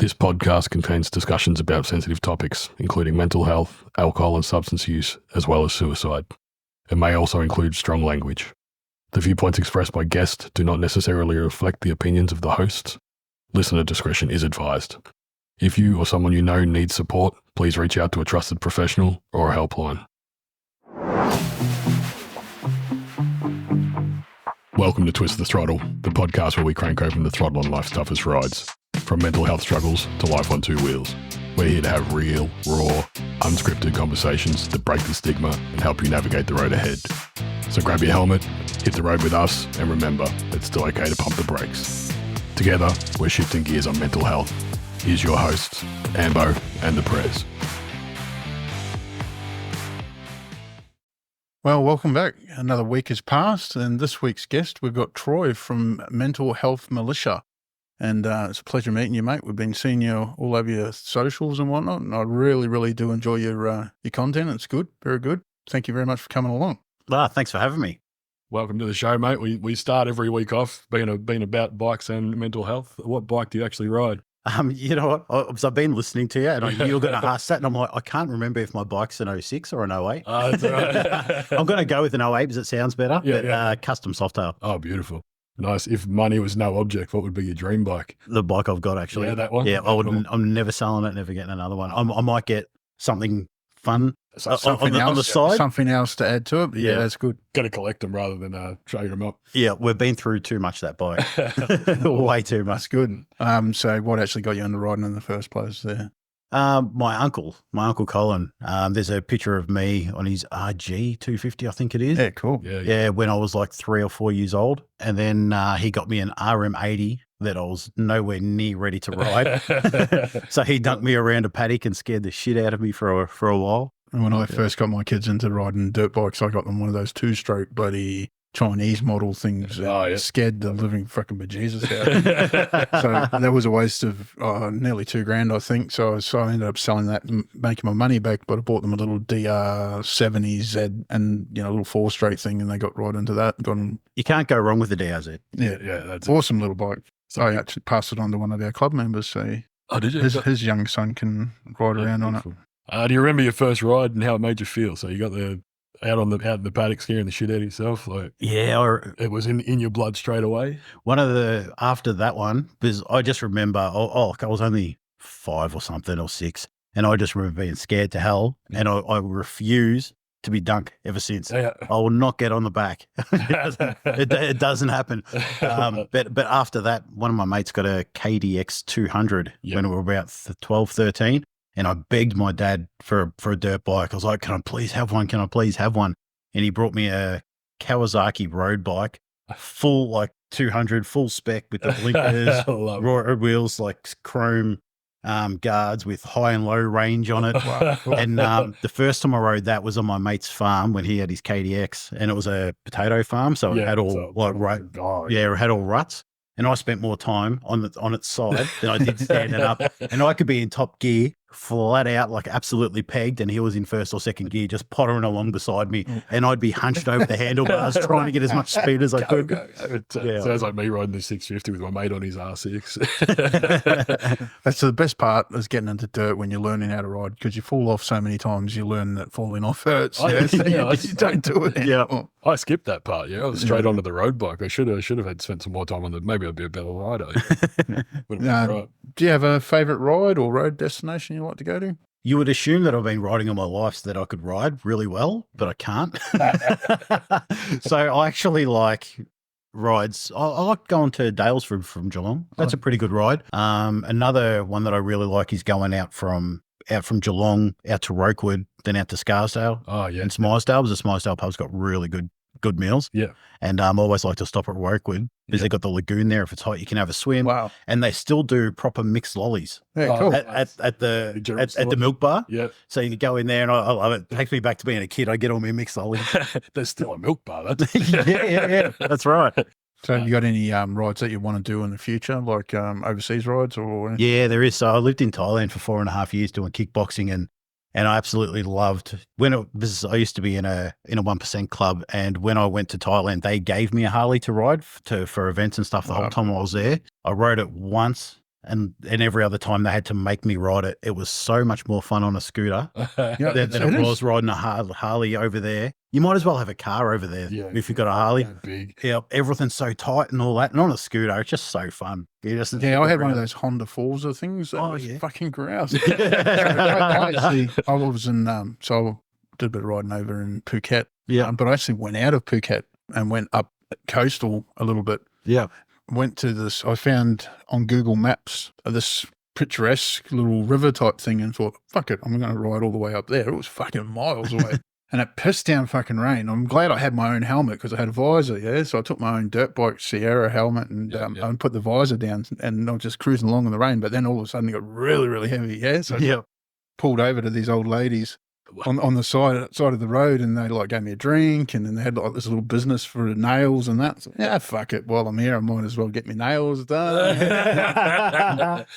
This podcast contains discussions about sensitive topics, including mental health, alcohol and substance use, as well as suicide. It may also include strong language. The viewpoints expressed by guests do not necessarily reflect the opinions of the hosts. Listener discretion is advised. If you or someone you know needs support, please reach out to a trusted professional or a helpline. Welcome to Twist the Throttle, the podcast where we crank open the throttle on life's toughest rides. From mental health struggles to life on two wheels. We're here to have real, raw, unscripted conversations that break the stigma and help you navigate the road ahead. So grab your helmet, hit the road with us, and remember, it's still okay to pump the brakes. Together, we're shifting gears on mental health. Here's your hosts, Ambo and the Prez. Well, welcome back. Another week has passed, and this week's guest, we've got Troy from Mental Health Militia. And it's a pleasure meeting you, mate. We've been seeing you all over your socials and whatnot, and I really do enjoy your content. It's good, very good. Thank you very much for coming along. Thanks for having me. Welcome to the show, mate. We start every week off being about bikes and mental health. What bike do you actually ride? You know what? I've been listening to you, and you're going to ask that, and I'm like, I can't remember if my bike's an 06 or an 08. Oh, that's all right. I'm going to go with an 08 because it sounds better, custom softail. Oh, beautiful. Nice. If money was no object, what would be your dream bike? The bike I've got, actually. Yeah, that one? Yeah, I'm never selling it, never getting another one. I might get something fun Something on the side. Something else to add to it. Yeah, that's good. Got to collect them rather than trade them up. Yeah, we've been through too much, that bike. Way too much. That's good. So what actually got you into riding in the first place there? My uncle Colin, there's a picture of me on his RG 250, I think it is. Yeah, cool. Yeah, when I was like 3 or 4 years old. And then he got me an RM80 that I was nowhere near ready to ride. So he dunked me around a paddock and scared the shit out of me for a while. And when I first got my kids into riding dirt bikes, I got them one of those two-stroke bloody Chinese model things. Scared the living fucking bejesus out. So that was a waste of nearly $2,000, I think. So I ended up selling that and making my money back, but I bought them a little DR70Z and, a little 4-stroke thing, and they got right into that. You can't go wrong with the DRZ. Yeah, that's awesome little bike. So I actually passed it on to one of our club members. So did you? His young son can ride around on it. Do you remember your first ride and how it made you feel? So you got out in the paddock scaring the shit out of yourself? It was in your blood straight away? After that one, because I just remember, I was only 5 or something or 6, and I just remember being scared to hell, and I refuse to be dunked ever since. Yeah. I will not get on the back. It doesn't happen. But after that, one of my mates got a KDX 200 when we were about 12, 13. And I begged my dad for a dirt bike. I was like, can I please have one? Can I please have one? And he brought me a Kawasaki road bike, full 200, full spec with the blinkers, rotor wheels, chrome guards with high and low range on it. Wow. And the first time I rode that was on my mate's farm when he had his KDX, and it was a potato farm. So it had all it had all ruts. And I spent more time on its side than I did standing up. And I could be in top gear, flat out, absolutely pegged, and he was in first or second gear, just pottering along beside me. And I'd be hunched over the handlebars trying to get as much speed as I could. Sounds like me riding the 650 with my mate on his R6. That's the best part, is getting into dirt when you're learning how to ride, because you fall off so many times, you learn that falling off hurts. You don't do it anymore. I skipped that part. I was straight onto the road bike. I should have had spent some more time on maybe I'd be a better rider. Do you have a favourite ride or road destination you like to go to? You would assume that I've been riding all my life so that I could ride really well, but I can't. So I actually like rides. I like going to Daylesford from Geelong. That's a pretty good ride. Another one that I really like is going out from Geelong out to Rokewood, then out to Scarsdale. Oh, yeah. And Smythesdale, because the Smythesdale pub's got really good meals. Yeah. And I always like to stop at Rokewood because they've got the lagoon there. If it's hot, you can have a swim. Wow. And they still do proper mixed lollies. Yeah, cool. At the milk bar. Yeah. So you go in there, and I love it. It takes me back to being a kid. I get all my mixed lollies. There's still a milk bar. Yeah. That's right. So you got any rides that you want to do in the future, like overseas rides or anything? Yeah, there is. So I lived in Thailand for 4.5 years doing kickboxing, and I absolutely loved I used to be in a 1% club, and when I went to Thailand, they gave me a Harley to ride for events and stuff the whole time I was there. I rode it once And every other time they had to make me ride it, it was so much more fun on a scooter than it was riding a Harley over there. You might as well have a car over there if you've got a Harley. Big. Yeah, everything's so tight and all that. And on a scooter, it's just so fun. I had one of those Honda Forza things. That was fucking grouse. I was in, so I did a bit of riding over in Phuket. Yeah. But I actually went out of Phuket and went up coastal a little bit. Yeah. Went to this, I found on Google Maps this picturesque little river type thing and thought, fuck it, I'm going to ride all the way up there. It was fucking miles away. And it pissed down fucking rain. I'm glad I had my own helmet because I had a visor, So I took my own dirt bike Sierra helmet and put the visor down and I was just cruising along in the rain. But then all of a sudden it got really, really heavy, So I pulled over to these old ladies on the side of the road, and they like gave me a drink, and then they had like this little business for the nails and that. So, fuck it. While I'm here, I might as well get my nails done.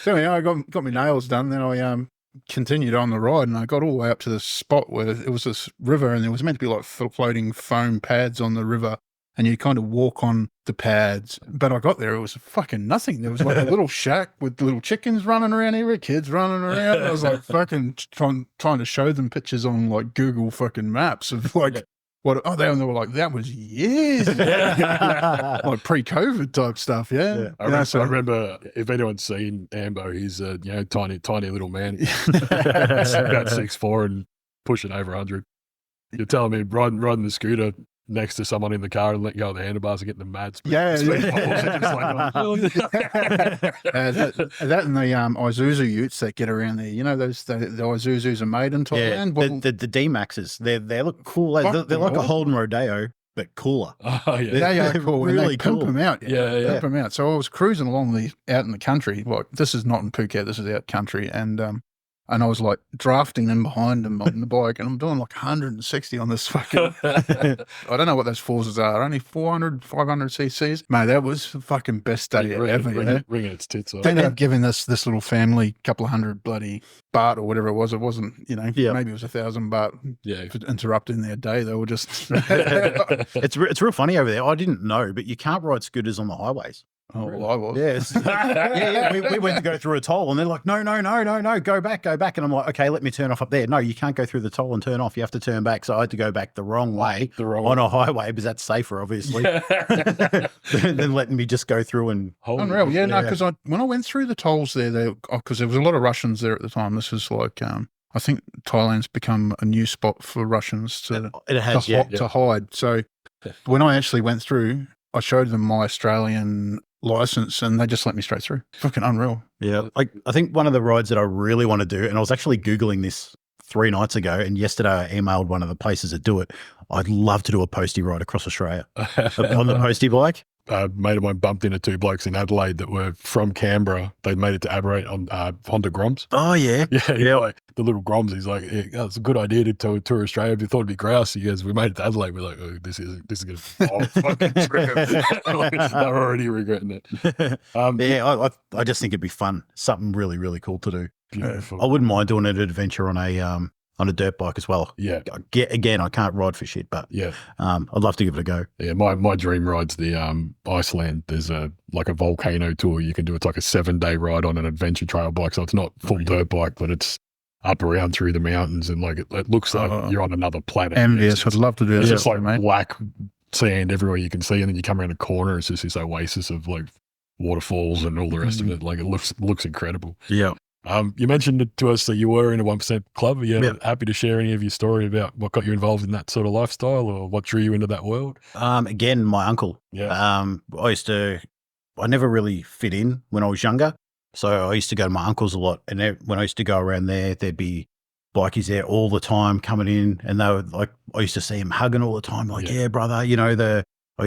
So anyway, I got my nails done. Then I continued on the ride, and I got all the way up to the spot where it was this river, and there was meant to be like floating foam pads on the river, and you kind of walk on the pads. But I got there, it was fucking nothing. There was like a little shack with little chickens running around here, kids running around. I was like fucking trying to show them pictures on like Google fucking maps of like what. Oh, they were like, that was years, like pre-COVID type stuff. Yeah. I remember if anyone's seen Ambo, he's a tiny little man, about 6'4" and pushing over 100. You're telling me riding the scooter next to someone in the car and let go of the handlebars and get them mad. That and the Isuzu utes that get around there. You know, the Isuzus are made in Thailand. Yeah, the D-Maxes. They look cool. They're like a Holden Rodeo, but cooler. Oh, yeah. They are cool. Really and they cool. Pimp them out. Pimp them out. So I was cruising along out in the country. Like, this is not in Phuket. This is out country. And I was like drafting in behind him on the bike, and I'm doing like 160 on this fucking, I don't know what those forces are, only 400, 500 cc's. Mate, that was the fucking best day ever. Ringing its tits off. They ended up giving this little family couple of hundred bloody baht or whatever it was. It wasn't, maybe it was 1,000 baht for interrupting their day. They were just. It's real funny over there. I didn't know, but you can't ride scooters on the highways. Oh, well, I was. Yes. We went to go through a toll, and they're like, no, go back. And I'm like, okay, let me turn off up there. No, you can't go through the toll and turn off. You have to turn back. So I had to go back the wrong way on a highway because that's safer, obviously, than letting me just go through and. Unreal. Yeah, no, because when I went through the tolls there, because there was a lot of Russians there at the time. This was like, I think Thailand's become a new spot for Russians to hide. So when I actually went through, I showed them my Australian license and they just let me straight through. Fucking unreal. Yeah. I think one of the rides that I really want to do, and I was actually Googling this 3 nights ago, and yesterday I emailed one of the places that do it. I'd love to do a postie ride across Australia on the postie bike. A mate of mine bumped into 2 blokes in Adelaide that were from Canberra. They made it to Adelaide on Honda Groms. Oh, yeah. Yeah. Like the little Groms. He's like, it's a good idea to tour Australia. If you thought it'd be grouse, he goes, we made it to Adelaide. We're like, oh, this is going to fucking trip. They're already regretting it. I just think it'd be fun. Something really, really cool to do. Beautiful. I wouldn't mind doing an adventure on a dirt bike as well. Yeah. Again, I can't ride for shit, but I'd love to give it a go. Yeah, my dream ride's the Iceland. There's a volcano tour you can do. It's like a 7-day ride on an adventure trail bike. So it's not full dirt bike, but it's up around through the mountains and like it looks like you're on another planet. Envious. I'd love to do that. It's just like black sand everywhere you can see, and then you come around a corner, it's just this oasis of like waterfalls and all the rest of it. Like it looks incredible. Yeah. You mentioned it to us that you were in a 1% club. Are you happy to share any of your story about what got you involved in that sort of lifestyle or what drew you into that world? Again, my uncle. Yeah. I never really fit in when I was younger. So I used to go to my uncle's a lot. And when I used to go around there, there'd be bikies there all the time coming in. And they were like, I used to see him hugging all the time. Like, yeah brother,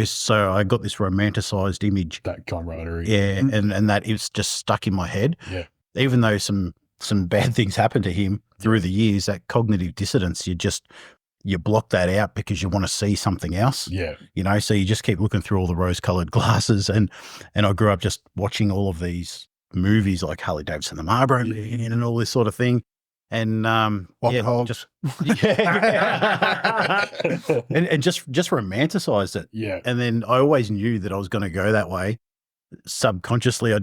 so I got this romanticized image. That camaraderie. Yeah. And that it's just stuck in my head. Yeah. Even though some bad things happened to him through the years, that cognitive dissonance, you block that out because you want to see something else. Yeah. So you just keep looking through all the rose-colored glasses. And I grew up just watching all of these movies like Harley Davidson, the Marlboro Man and all this sort of thing. And and just romanticized it. Yeah. And then I always knew that I was going to go that way. subconsciously,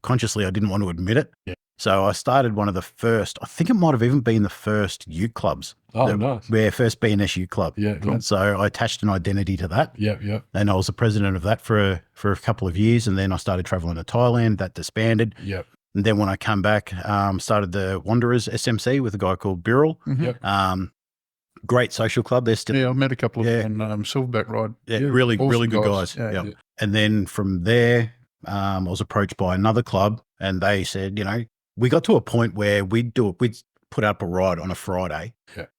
consciously, I didn't want to admit it. Yeah. So I started one of the first, I think it might have even been the first youth clubs. Oh, nice. Yeah, first BNS youth club. Yeah, cool. So I attached an identity to that. Yeah. And I was the president of that for a couple of years. And then I started traveling to Thailand. That disbanded. Yep. And then when I come back, started the Wanderers SMC with a guy called Birrell. Yep. Great social club. They're still, Yeah, I met a couple of them on Silverback Ride. yeah, really awesome good guys. Yeah. And then from there, I was approached by another club, and they said, we got to a point where we'd put up a ride on a Friday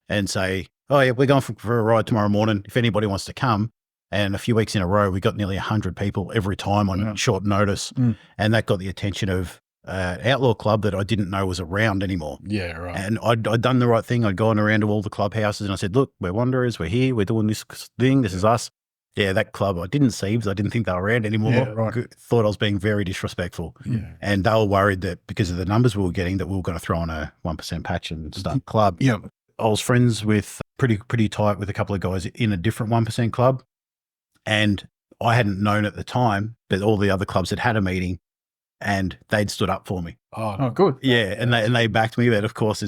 and say, oh yeah, we're going for a ride tomorrow morning. If anybody wants to come. And a few weeks in a row, we got nearly 100 people every time on short notice. And that got the attention of outlaw club that I didn't know was around anymore. Yeah, right. And I'd done the right thing. I'd gone around to all the clubhouses and I said, look, we're Wanderers, we're here, we're doing this thing, this is us. Yeah, that club, I didn't see because I didn't think they were around anymore. Yeah, right. Thought I was being very disrespectful. Yeah. And they were worried that because of the numbers we were getting, that we were going to throw on a 1% patch and start a club. Yeah. I was friends with pretty tight with a couple of guys in a different 1% club. And I hadn't known at the time that all the other clubs had a meeting and they'd stood up for me. Oh, good. Yeah. And they backed me. But of course,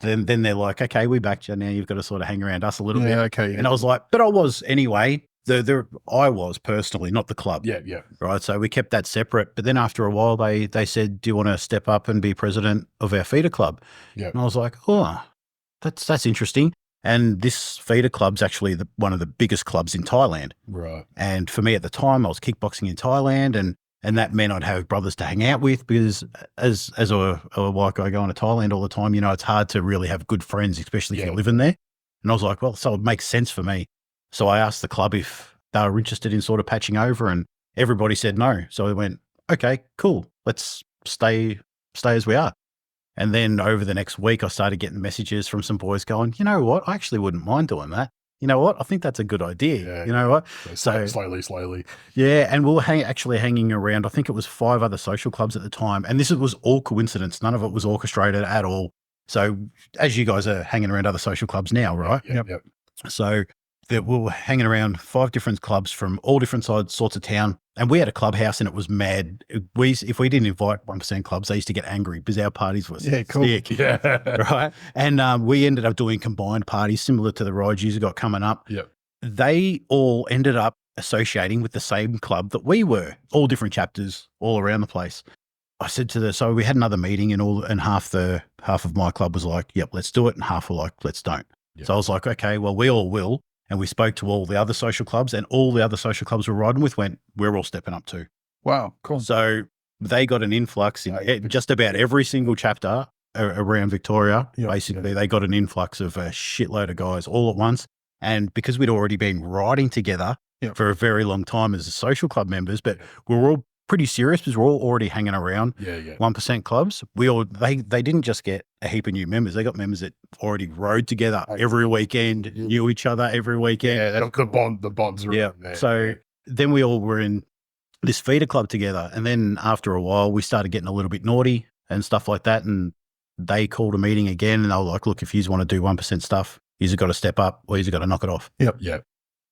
then they're like, okay, we backed you. Now you've got to sort of hang around us a little bit. Okay. Yeah. And I was like, but I was anyway. I was personally, not the club. Yeah. Right. So we kept that separate. But then after a while, they said, do you want to step up and be president of our feeder club? Yeah. And I was like, oh, that's interesting. And this feeder club's actually one of the biggest clubs in Thailand. Right. And for me at the time, I was kickboxing in Thailand, and that meant I'd have brothers to hang out with because as a white guy going to Thailand all the time, it's hard to really have good friends, especially if you're living there. And I was like, well, so it makes sense for me. So I asked the club if they were interested in sort of patching over, and everybody said no. So I went, okay, cool. Let's stay as we are. And then over the next week, I started getting messages from some boys going, you know what? I actually wouldn't mind doing that. You know what? I think that's a good idea. Yeah. You know what? So slowly. Yeah. And we were actually hanging around, I think it was 5 other social clubs at the time. And this was all coincidence. None of it was orchestrated at all. So as you guys are hanging around other social clubs now, right? Yep. So we were hanging around 5 different clubs from all different sorts of town. And we had a clubhouse and it was mad. If we didn't invite 1% clubs, they used to get angry because our parties were sick. Yeah. Right. And we ended up doing combined parties similar to the rides you got coming up. Yep. They all ended up associating with the same club that we were, all different chapters all around the place. I said so we had another meeting and half of my club was like, yep, let's do it. And half were like, let's don't. Yep. So I was like, okay, well, we all will. And we spoke to all the other social clubs, and all the other social clubs we're riding with went, we're all stepping up too. Wow, cool. So they got an influx in just about every single chapter around Victoria. Yep. Basically, they got an influx of a shitload of guys all at once. And because we'd already been riding together for a very long time as social club members, but we were all pretty serious because we're all already hanging around 1% clubs. They didn't just get a heap of new members. They got members that already rode together every weekend, knew each other every weekend. Yeah, the bonds are there. So then we all were in this feeder club together. And then after a while, we started getting a little bit naughty and stuff like that. And they called a meeting again and they were like, look, if you want to do 1% stuff, you've got to step up or you've got to knock it off. Yep.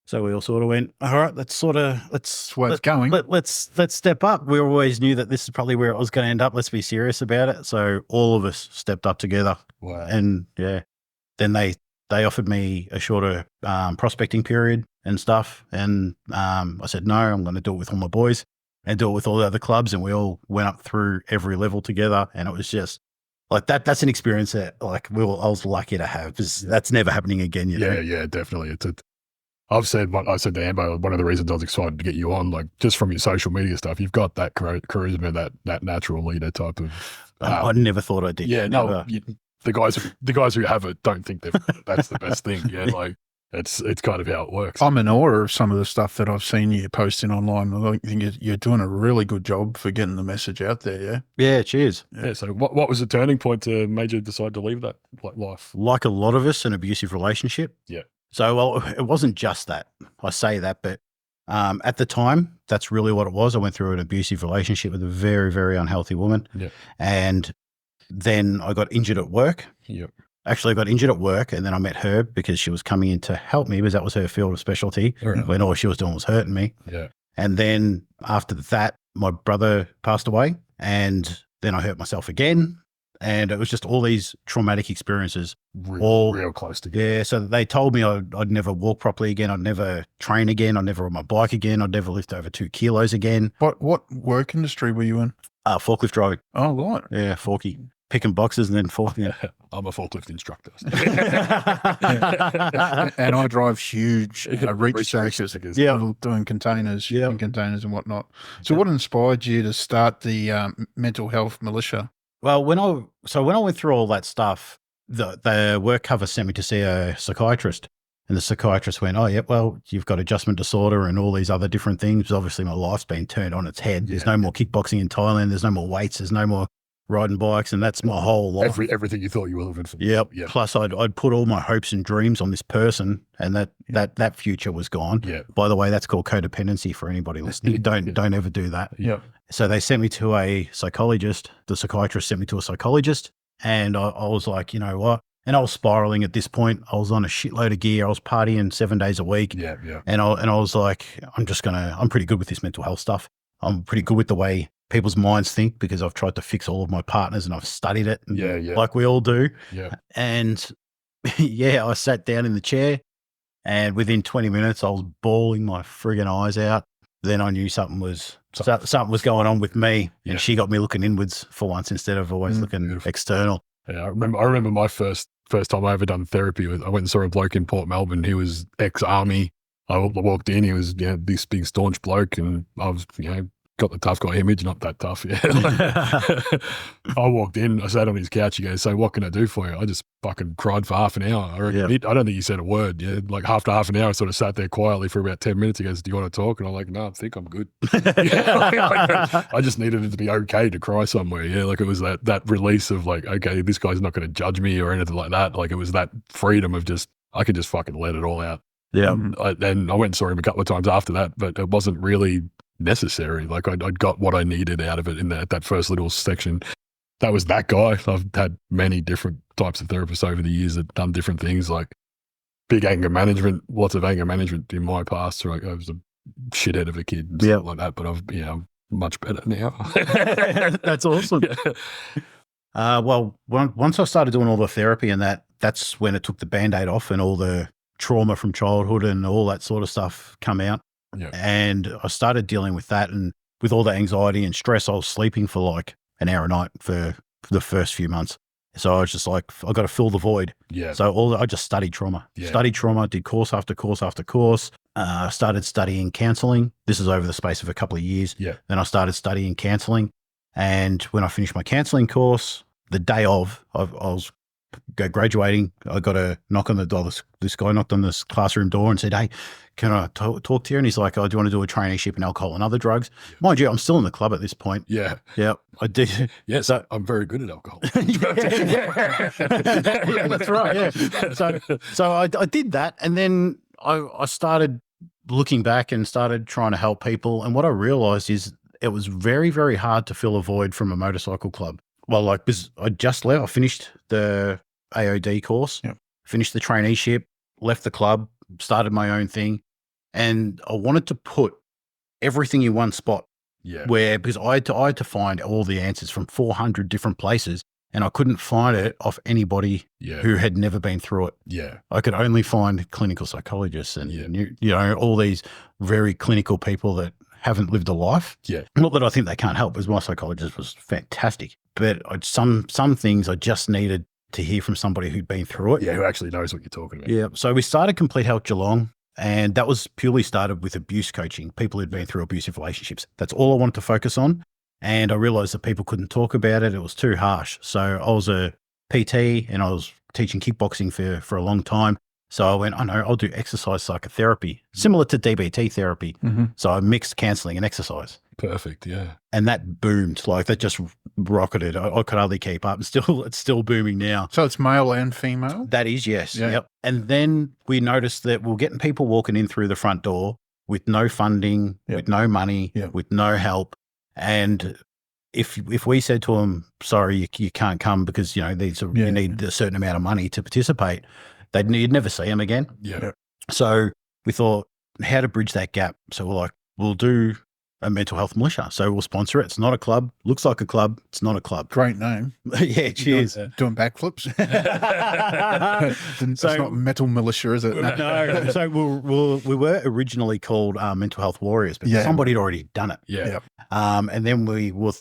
So we all sort of went, all right, let's where it's going. Let's step up. We always knew that this is probably where it was going to end up. Let's be serious about it. So all of us stepped up together. Wow. And then they offered me a shorter prospecting period and stuff. And I said, no, I'm going to do it with all my boys and do it with all the other clubs. And we all went up through every level together. And it was just like that. That's an experience that I was lucky to have because that's never happening again. Yeah, definitely. I said to Ambo, one of the reasons I was excited to get you on, like just from your social media stuff, you've got that charisma, that natural leader type of. I never thought I did. Yeah, no, the guys who have it don't think that's the best thing. Yeah, like it's kind of how it works. I'm in awe of some of the stuff that I've seen you posting online. I think you're doing a really good job for getting the message out there. Yeah. Yeah. Cheers. Yeah. So what was the turning point to made you decide to leave that life? Like a lot of us, an abusive relationship. Yeah. So, it wasn't just that. I say that, but at the time, that's really what it was. I went through an abusive relationship with a very, very unhealthy woman. Yeah. And then I got injured at work. Yep. Actually, I got injured at work, and then I met her because she was coming in to help me because that was her field of specialty. When all she was doing was hurting me. Yeah. And then after that, my brother passed away, and then I hurt myself again. And it was just all these traumatic experiences. Real close together. Yeah, so they told me I'd never walk properly again. I'd never train again. I'd never ride my bike again. I'd never lift over 2 kilos again. What work industry were you in? Forklift driving. Oh, right. Yeah, forky. Picking boxes and then forking. I'm a forklift instructor. And I drive huge reach stations, doing containers, shipping containers and whatnot. So what inspired you to start the Mental Health Militia? Well, when I went through all that stuff, the work cover sent me to see a psychiatrist, and the psychiatrist went, "Oh, yeah, well, you've got adjustment disorder and all these other different things. Obviously, my life's been turned on its head. There's no more kickboxing in Thailand. There's no more weights. There's no more riding bikes, and that's my whole life. Everything you thought you were living for. Yep. Plus, I'd put all my hopes and dreams on this person, and that future was gone. Yeah. By the way, that's called codependency for anybody listening. Don't ever do that. Yep. So they sent me to a psychologist. The psychiatrist sent me to a psychologist, and I was like, you know what? And I was spiraling at this point. I was on a shitload of gear. I was partying 7 days a week. Yeah. And I was like, I'm pretty good with this mental health stuff. I'm pretty good with the way people's minds think, because I've tried to fix all of my partners and I've studied it. Like we all do. Yeah. And I sat down in the chair, and within 20 minutes I was bawling my friggin' eyes out. Then I knew something was going on with me, and she got me looking inwards for once instead of always looking external. Yeah, I remember my first time I ever done therapy. I went and saw a bloke in Port Melbourne. He was ex-army. I walked in. He was this big staunch bloke, and I was got the tough guy image, not that tough. Yeah. I walked in, I sat on his couch. He goes, "So what can I do for you?" I just fucking cried for half an hour. I don't think he said a word. Yeah, like after half an hour, I sort of sat there quietly for about 10 minutes. He goes, "Do you want to talk?" And I'm like, "No, I think I'm good." I just needed it to be okay to cry somewhere. Yeah, like it was that release of like, okay, this guy's not going to judge me or anything like that. Like it was that freedom of just, I could just fucking let it all out. Yeah. And I went and saw him a couple of times after that, but it wasn't really necessary. Like I'd got what I needed out of it in that first little section. That was that guy. I've had many different types of therapists over the years that done different things, like big anger management, lots of anger management in my past. Like I was a shithead of a kid and stuff like that, but I'm much better now. That's awesome. Well, once I started doing all the therapy and that's when it took the Band-Aid off and all the trauma from childhood and all that sort of stuff come out. Yeah. And I started dealing with that, and with all the anxiety and stress, I was sleeping for like an hour a night for the first few months. So I was just like, I got to fill the void. Yeah. So I just studied trauma. Did course after course after course. Started studying counselling. This is over the space of a couple of years. Yeah. Then I started studying counselling, and when I finished my counselling course, the day of, I was graduating, I got a knock on the door. This guy knocked on this classroom door and said, "Hey, can I talk to you?" And he's like, "Oh, do you want to do a traineeship in alcohol and other drugs?" Yeah. Mind you, I'm still in the club at this point. Yeah. Yeah, I did. Yes, so, I'm very good at alcohol. Yeah, that's right. Yeah. So I did that, and then I started looking back and started trying to help people. And what I realized is it was very, very hard to fill a void from a motorcycle club. Well, like, because I just left, I finished the AOD course, finished the traineeship, left the club, started my own thing. And I wanted to put everything in one spot. Yeah. Because I had to find all the answers from 400 different places, and I couldn't find it off anybody who had never been through it. Yeah. I could only find clinical psychologists and, all these very clinical people that haven't lived a life. Yeah. Not that I think they can't help, because my psychologist was fantastic. But some things I just needed to hear from somebody who'd been through it. Yeah, who actually knows what you're talking about. Yeah. So we started Complete Health Geelong, and that was purely started with abuse coaching, people who'd been through abusive relationships. That's all I wanted to focus on. And I realized that people couldn't talk about it. It was too harsh. So I was a PT and I was teaching kickboxing for a long time. So I went, I'll do exercise psychotherapy, similar to DBT therapy. Mm-hmm. So I mixed counselling and exercise. Perfect, yeah. And that boomed, like that just rocketed. I could hardly keep up. It's still booming now. So it's male and female? That is, yes. Yeah. Yep. And then we noticed that we're getting people walking in through the front door with no funding, with no money, with no help. And if we said to them, "Sorry, you can't come because you need a certain amount of money to participate," you'd never see them again. Yeah. So we thought how to bridge that gap. So we're like, we'll do a mental health militia. So we'll sponsor it. It's not a club. Looks like a club. It's not a club. Great name. Yeah, cheers. Doing backflips. It's So- not Metal Militia, is it? No, so we were originally called Mental Health Warriors, but Yeah. somebody had already done it. Yeah. Yep. And then we were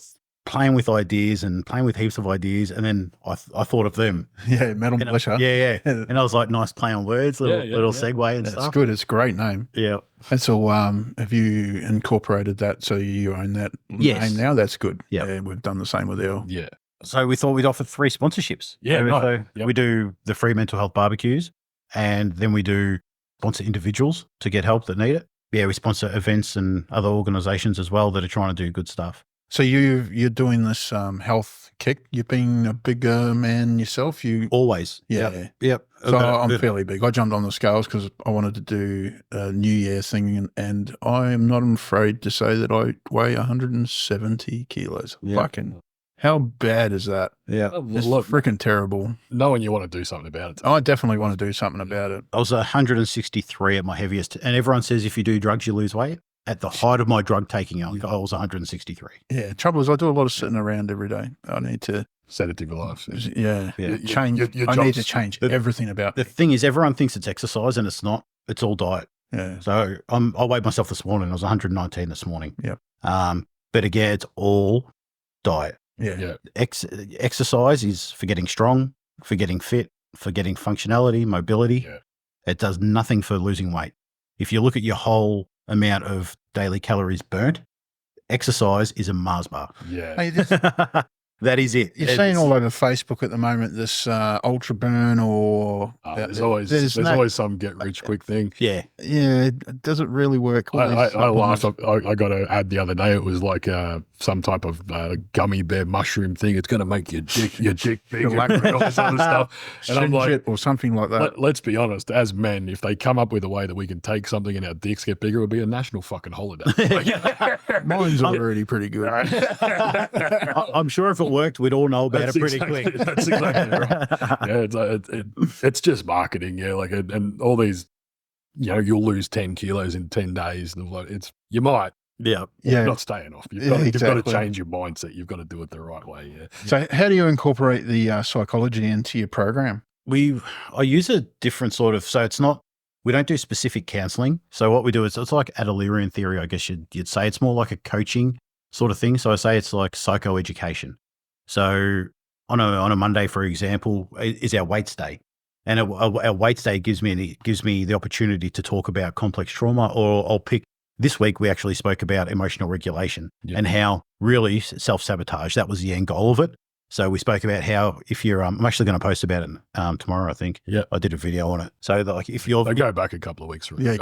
playing with ideas and playing with heaps of ideas, and then I thought of them. Yeah, Metal And Militia. yeah. And I was like, nice play on words, little segue and That's stuff. good. It's a great name. Yeah. And so have you incorporated that so you own that Yes. name now? That's good. Yep. Yeah, we've done the same with our. Yeah. So we thought we'd offer 3 sponsorships. Yeah, right. So Yep. we do the free mental health barbecues, and then we do sponsor individuals to get help that need it. Yeah, we sponsor events and other organisations as well that are trying to do good stuff. So you're doing this health kick. You've been a bigger man yourself. Always. Yeah. Yep. So I'm fairly big. I jumped on the scales because I wanted to do a New Year thing, and I am not afraid to say that I weigh 170 kilos. Yeah. Fucking, how bad is that? Yeah. It's Look, freaking terrible. knowing you want to do something about it. I definitely want to do something about it. I was 163 at my heaviest, and everyone says if you do drugs, you lose weight. At the height of my drug taking, I was 163. Yeah, trouble is I do a lot of sitting around every day. I need to, Sedative life. Yeah. change. Your I need job's- to change everything about The thing is, everyone thinks it's exercise, and it's not. It's all diet. Yeah. So I weighed myself this morning. I was 119 this morning. Yep. But again, it's all diet. Yeah. Yeah. Exercise is for getting strong, for getting fit, for getting functionality, mobility. Yeah. It does nothing for losing weight. If you look at your whole amount of daily calories burnt, exercise is a Mars bar. Yeah. Hey, this, That is it. you're seeing all over Facebook at the moment this ultra burn or There's always some get rich quick thing. Yeah. yeah. Does it really work? All these I laughed. supplements. I got an ad the other day. It was like some type of gummy bear mushroom thing. It's going to make your dick bigger and all this other stuff. And I'm like, Shit or something like that. let's be honest. As men, if they come up with a way that we can take something and our dicks get bigger, it would be a national fucking holiday. Mine's already pretty good. I'm sure if it worked, we'd all know about it pretty quick. That's exactly right. Yeah, it's just marketing. Yeah, like and all these, you'll lose 10 kilos in 10 days. And you might. Yeah. Yeah. You're not staying off. You've got exactly. to change your mindset. You've got to do it the right way. Yeah. So how do you incorporate the psychology into your program? I use a different sort of, so it's not, we don't do specific counseling. So what we do is it's like Adlerian theory, I guess you'd say. It's more like a coaching sort of thing. So I say it's like psychoeducation. So on a Monday, for example, is our weights day. And our weights day gives me the opportunity to talk about complex trauma, or I'll pick, this week we actually spoke about emotional regulation and how really self-sabotage, that was the end goal of it. So we spoke about how if you're, I'm actually going to post about it tomorrow, I think. Yeah. I did a video on it. So like if you're, I go back a couple of weeks. Really.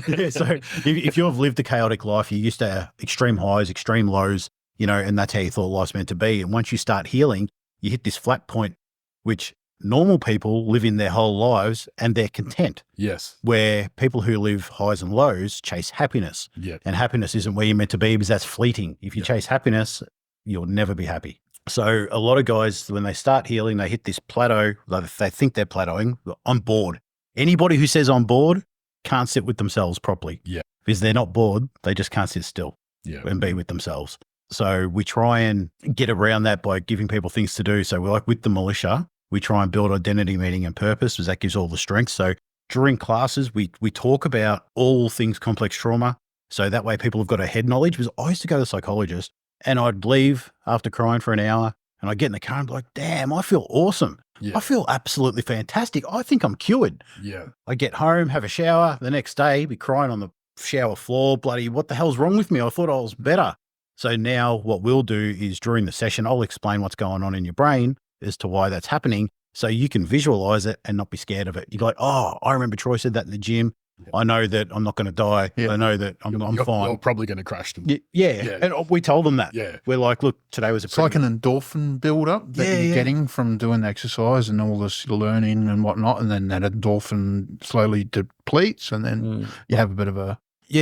yeah, so if you've lived a chaotic life, you're used to extreme highs, extreme lows, and that's how you thought life's meant to be. And once you start healing, you hit this flat point, which normal people live in their whole lives and they're content. Yes. Where people who live highs and lows chase happiness. Yeah. And happiness isn't where you're meant to be because that's fleeting. If you chase happiness, you'll never be happy. So a lot of guys, when they start healing, they hit this plateau. They think they're plateauing. I'm bored. Anybody who says I'm bored can't sit with themselves properly. Yeah. Because they're not bored. They just can't sit still Yeah. and be with themselves. So we try and get around that by giving people things to do. So we're like with the militia, we try and build identity, meaning and purpose because that gives all the strength. So during classes, we talk about all things complex trauma. So that way people have got a head knowledge. Because I used to go to the psychologist and I'd leave after crying for an hour and I'd get in the car and be like, damn, I feel awesome. Yeah. I feel absolutely fantastic. I think I'm cured. Yeah. I get home, have a shower. The next day, be crying on the shower floor. Bloody, what the hell's wrong with me? I thought I was better. So now what we'll do is during the session, I'll explain what's going on in your brain as to why that's happening so you can visualize it and not be scared of it. You're like, oh, I remember Troy said that in the gym. Yeah. I know that I'm not going to die. Yeah. I know that I'm fine. You're probably going to crash them. Yeah. And we told them that. Yeah. We're like, look, today was It's like an endorphin build-up that you're getting from doing exercise and all this learning and whatnot, and then that endorphin slowly depletes, and then you have a bit of a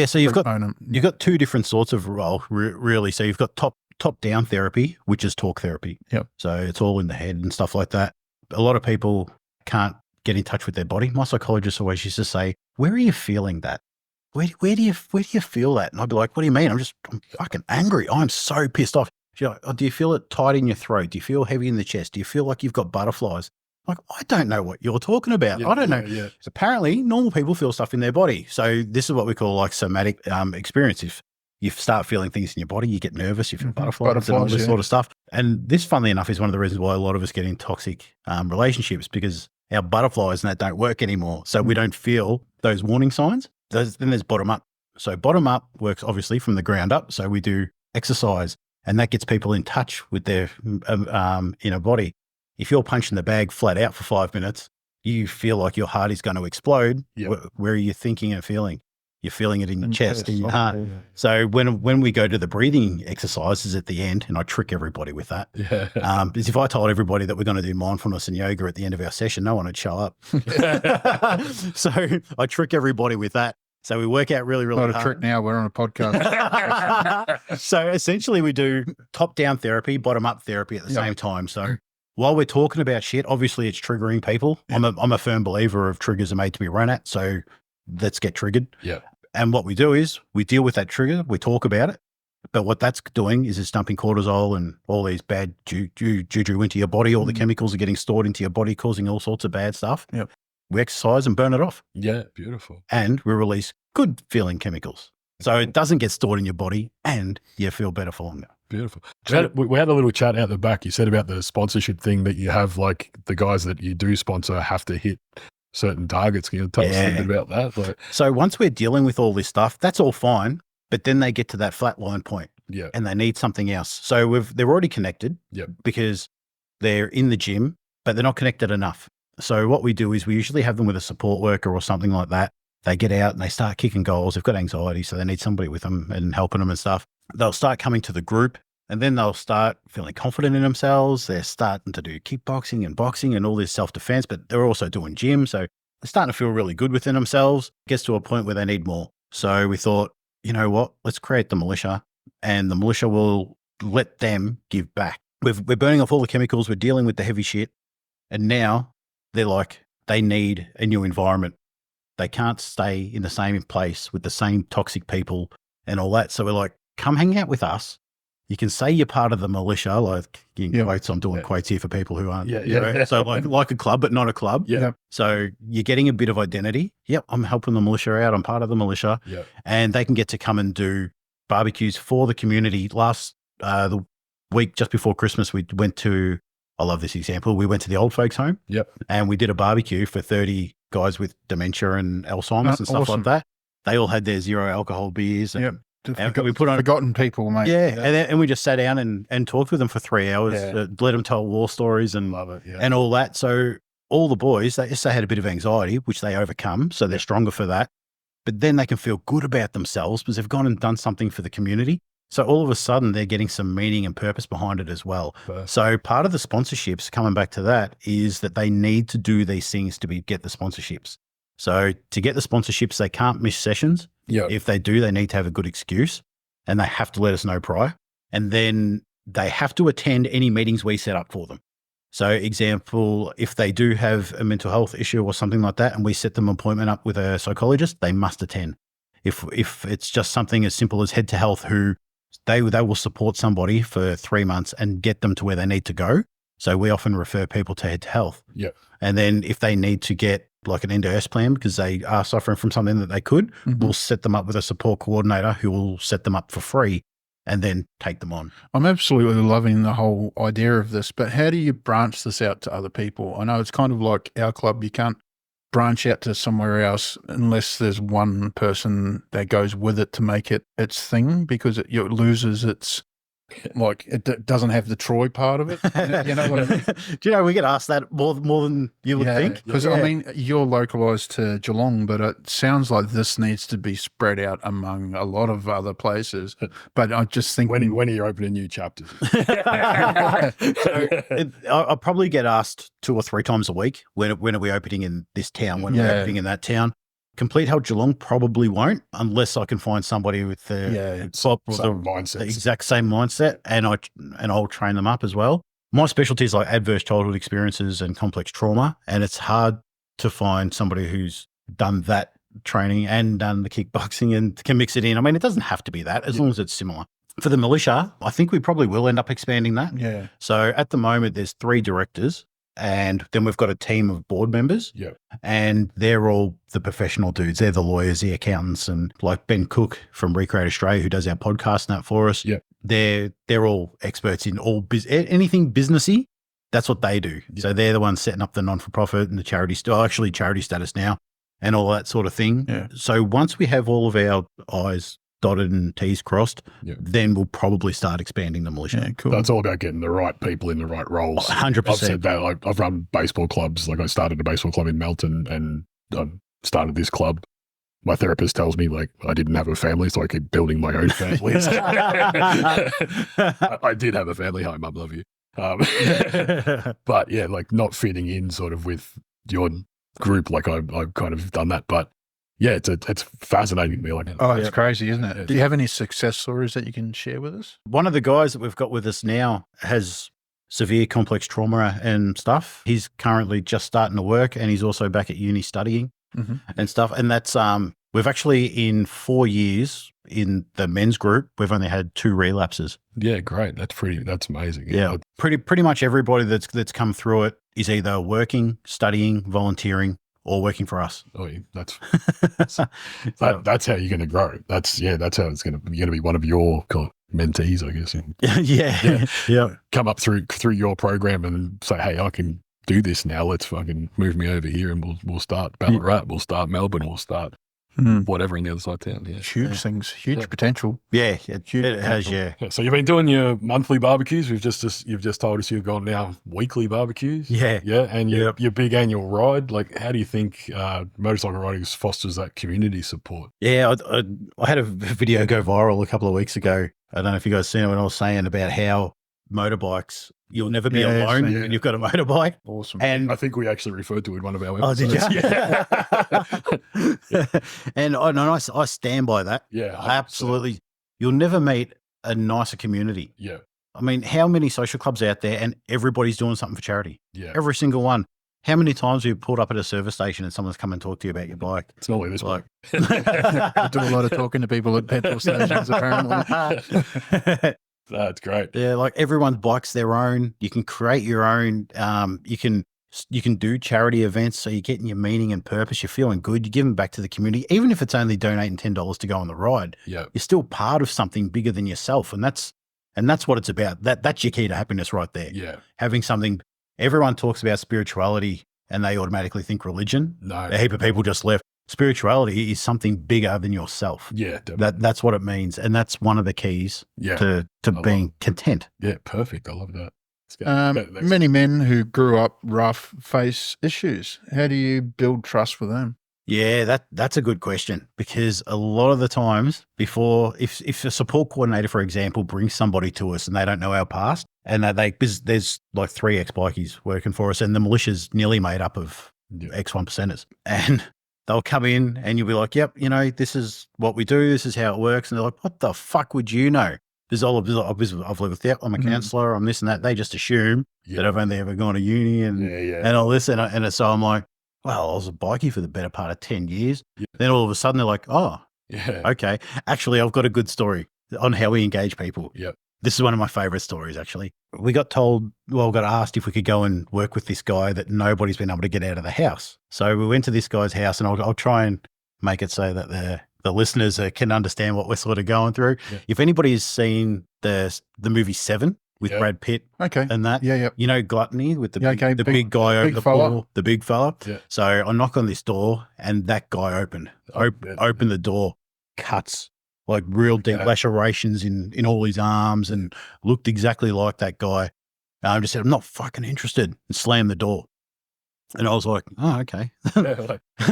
so you've got two different sorts of really. So you've got top-down therapy, which is talk therapy. Yep. So it's all in the head and stuff like that. A lot of people can't get in touch with their body. My psychologist always used to say, where are you feeling that? where do you feel that? And I'd be like, what do you mean? I'm fucking angry. I'm so pissed off. She's like, oh, do you feel it tight in your throat? Do you feel heavy in the chest? Do you feel like you've got butterflies? I'm like, I don't know what you're talking about. I don't know. Yeah. So apparently normal people feel stuff in their body. So this is what we call like somatic experience. If you start feeling things in your body, you get nervous, you feel butterflies and all this sort of stuff. And this, funnily enough, is one of the reasons why a lot of us get in toxic relationships, because our butterflies and that don't work anymore. So we don't feel those warning signs. Then there's bottom up. So bottom up works obviously from the ground up. So we do exercise, and that gets people in touch with their inner body. If you're punching the bag flat out for 5 minutes, you feel like your heart is going to explode. Yep. Where are you thinking and feeling? You're feeling it in your chest, in your heart. Yeah. So when we go to the breathing exercises at the end, and I trick everybody with that, because if I told everybody that we're going to do mindfulness and yoga at the end of our session, no one would show up. So I trick everybody with that. So we work out really, really hard. Not a trick now, we're on a podcast. So essentially we do top-down therapy, bottom-up therapy at the same time. So while we're talking about shit, obviously it's triggering people. I'm a firm believer of triggers are made to be run at. So let's get triggered. Yeah. And what we do is we deal with that trigger, we talk about it. But what that's doing is it's dumping cortisol and all these bad juju into your body. All the chemicals are getting stored into your body, causing all sorts of bad stuff. Yep. We exercise and burn it off. Yeah, beautiful. And we release good feeling chemicals. So it doesn't get stored in your body and you feel better for longer. Beautiful. We had a little chat out the back. You said about the sponsorship thing that you have, like the guys that you do sponsor have to hit certain targets. Can you tell us a little bit about that? So once we're dealing with all this stuff, that's all fine. But then they get to that flat line point and they need something else. So they're already connected because they're in the gym, but they're not connected enough. So what we do is we usually have them with a support worker or something like that. They get out and they start kicking goals. They've got anxiety, so they need somebody with them and helping them and stuff. They'll start coming to the group, and then they'll start feeling confident in themselves. They're starting to do kickboxing and boxing and all this self-defense, but they're also doing gym. So they're starting to feel really good within themselves. It gets to a point where they need more. So we thought, you know what, let's create the militia, and the militia will let them give back. We're burning off all the chemicals. We're dealing with the heavy shit. And now they're like, they need a new environment. They can't stay in the same place with the same toxic people and all that. So we're like, come hang out with us. You can say you're part of the militia, like in quotes. I'm doing quotes here for people who aren't. So like a club, but not a club. Yeah. So you're getting a bit of identity. Yep, I'm helping the militia out. I'm part of the militia. Yeah. And they can get to come and do barbecues for the community. Last the week just before Christmas, we went to, I love this example, we went to the old folks home. Yep. And we did a barbecue for 30 guys with dementia and Alzheimer's and stuff like that. They all had their zero alcohol beers. And, and we put on forgotten people, mate. Yeah. And we just sat down and talked with them for 3 hours, let them tell war stories and love it, and all that. So all the boys, they had a bit of anxiety, which they overcome. So they're stronger for that. But then they can feel good about themselves because they've gone and done something for the community. So all of a sudden they're getting some meaning and purpose behind it as well. So part of the sponsorships, coming back to that, is that they need to do these things to get the sponsorships. So to get the sponsorships, they can't miss sessions. If they do, they need to have a good excuse, and they have to let us know prior. And then they have to attend any meetings we set up for them. So example, if they do have a mental health issue or something like that, and we set them an appointment up with a psychologist, they must attend. If it's just something as simple as Head to Health, who they will support somebody for 3 months and get them to where they need to go. So we often refer people to Head to Health. And then if they need to get like an NDS plan because they are suffering from something that they could, we'll set them up with a support coordinator who will set them up for free and then take them on. I'm absolutely loving the whole idea of this, but how do you branch this out to other people? I know it's kind of like our club. You can't branch out to somewhere else unless there's one person that goes with it to make it its thing, because it loses its, like, it doesn't have the Troy part of it. You know what I mean? Do you know, we get asked that more than you would think? Because, I mean, you're localised to Geelong, but it sounds like this needs to be spread out among a lot of other places. But I just think... When are you opening new chapters? I probably get asked 2 or 3 times a week, when are we opening in this town, when are we opening in that town? Complete Health Geelong probably won't, unless I can find somebody with the mindset, the exact same mindset, and I'll train them up as well. My specialty is like adverse childhood experiences and complex trauma, and it's hard to find somebody who's done that training and done the kickboxing and can mix it in. I mean, it doesn't have to be that as long as it's similar. For the militia, I think we probably will end up expanding that. Yeah. So at the moment, there's 3 directors and then we've got a team of board members. Yeah. And they're all the professional dudes. They're the lawyers, the accountants, and like Ben Cook from Recreate Australia, who does our podcast and that for us. Yeah. They're all experts in all anything businessy. That's what they do. Yeah. So they're the ones setting up the non-for-profit and the charity status now and all that sort of thing. Yeah. So once we have all of our I's dotted and T's crossed, then we'll probably start expanding the militia. Yeah, cool. That's all about getting the right people in the right roles. 100%. I've said that. Like, I've run baseball clubs. Like I started a baseball club in Melton and I started this club. My therapist tells me like I didn't have a family, so I keep building my own family. I did have a family. Hi, Mum, love you. But yeah, like not fitting in sort of with your group. Like I've kind of done that, but yeah, it's fascinating to me. Like, oh, it's crazy, isn't it? Do you have any success stories that you can share with us? One of the guys that we've got with us now has severe complex trauma and stuff. He's currently just starting to work and he's also back at uni studying and stuff. And that's, we've actually in 4 years in the men's group, we've only had 2 relapses. Yeah, great. That's amazing. Yeah. Pretty much everybody that's come through it is either working, studying, volunteering, or working for us. Oh, yeah, that's how you're going to grow. That's how it's going to. You're going to be one of your mentees, I guess. Yeah. Come up through your program and say, hey, I can do this now. Let's fucking move me over here, and we'll start Ballarat. We'll start Melbourne. We'll start whatever in the other side of town. Yeah, huge things, huge potential. Yeah, it has. Yeah. So you've been doing your monthly barbecues. You've just told us you've gone now weekly barbecues. Yeah, and your big annual ride. Like, how do you think motorcycle riding fosters that community support? Yeah, I had a video go viral a couple of weeks ago. I don't know if you guys seen it when I was saying about how motorbikes, you'll never be alone when you've got a motorbike. Awesome. And I think we actually referred to it in one of our episodes. Oh, did you? Yeah. And I stand by that. Yeah. 100%. Absolutely. You'll never meet a nicer community. Yeah. I mean, how many social clubs out there and everybody's doing something for charity? Yeah. Every single one. How many times have you pulled up at a service station and someone's come and talked to you about your bike? It's normally this bloke. I do a lot of talking to people at petrol stations, apparently. That's great. Yeah, like everyone's bike's their own. You can create your own. You can do charity events, so you're getting your meaning and purpose. You're feeling good. You're giving back to the community, even if it's only donating $10 to go on the ride. Yeah, you're still part of something bigger than yourself, and that's what it's about. That's your key to happiness, right there. Yeah, having something. Everyone talks about spirituality, and they automatically think religion. No, a heap of people just left. Spirituality is something bigger than yourself. Yeah, definitely. That's what it means, and that's one of the keys to being content. Yeah, perfect. I love that. Many men who grew up rough face issues. How do you build trust with them? Yeah, that's a good question, because a lot of the times before, if a support coordinator, for example, brings somebody to us and they don't know our past, and there's like 3 ex-bikies working for us, and the militia's nearly made up of ex-1%ers, and they'll come in and you'll be like, yep, this is what we do. This is how it works. And they're like, what the fuck would you know? There's all of this. I've lived with, I'm a counsellor, I'm this and that. They just assume that I've only ever gone to uni and all this. And so I'm like, well, I was a bikie for the better part of 10 years. Yeah. Then all of a sudden they're like, oh, okay. Actually, I've got a good story on how we engage people. Yep. This is one of my favorite stories, actually. We got asked if we could go and work with this guy that nobody's been able to get out of the house. So we went to this guy's house, and I'll try and make it so that the listeners can understand what we're sort of going through. Yeah. If anybody has seen the movie Seven with Brad Pitt and that, Gluttony with the big guy over the pool, the big fella. Yeah. So I knock on this door, and that guy opened the door, cuts, like real deep lacerations in all his arms, and looked exactly like that guy. I just said, I'm not fucking interested, and slammed the door. And I was like, oh, okay.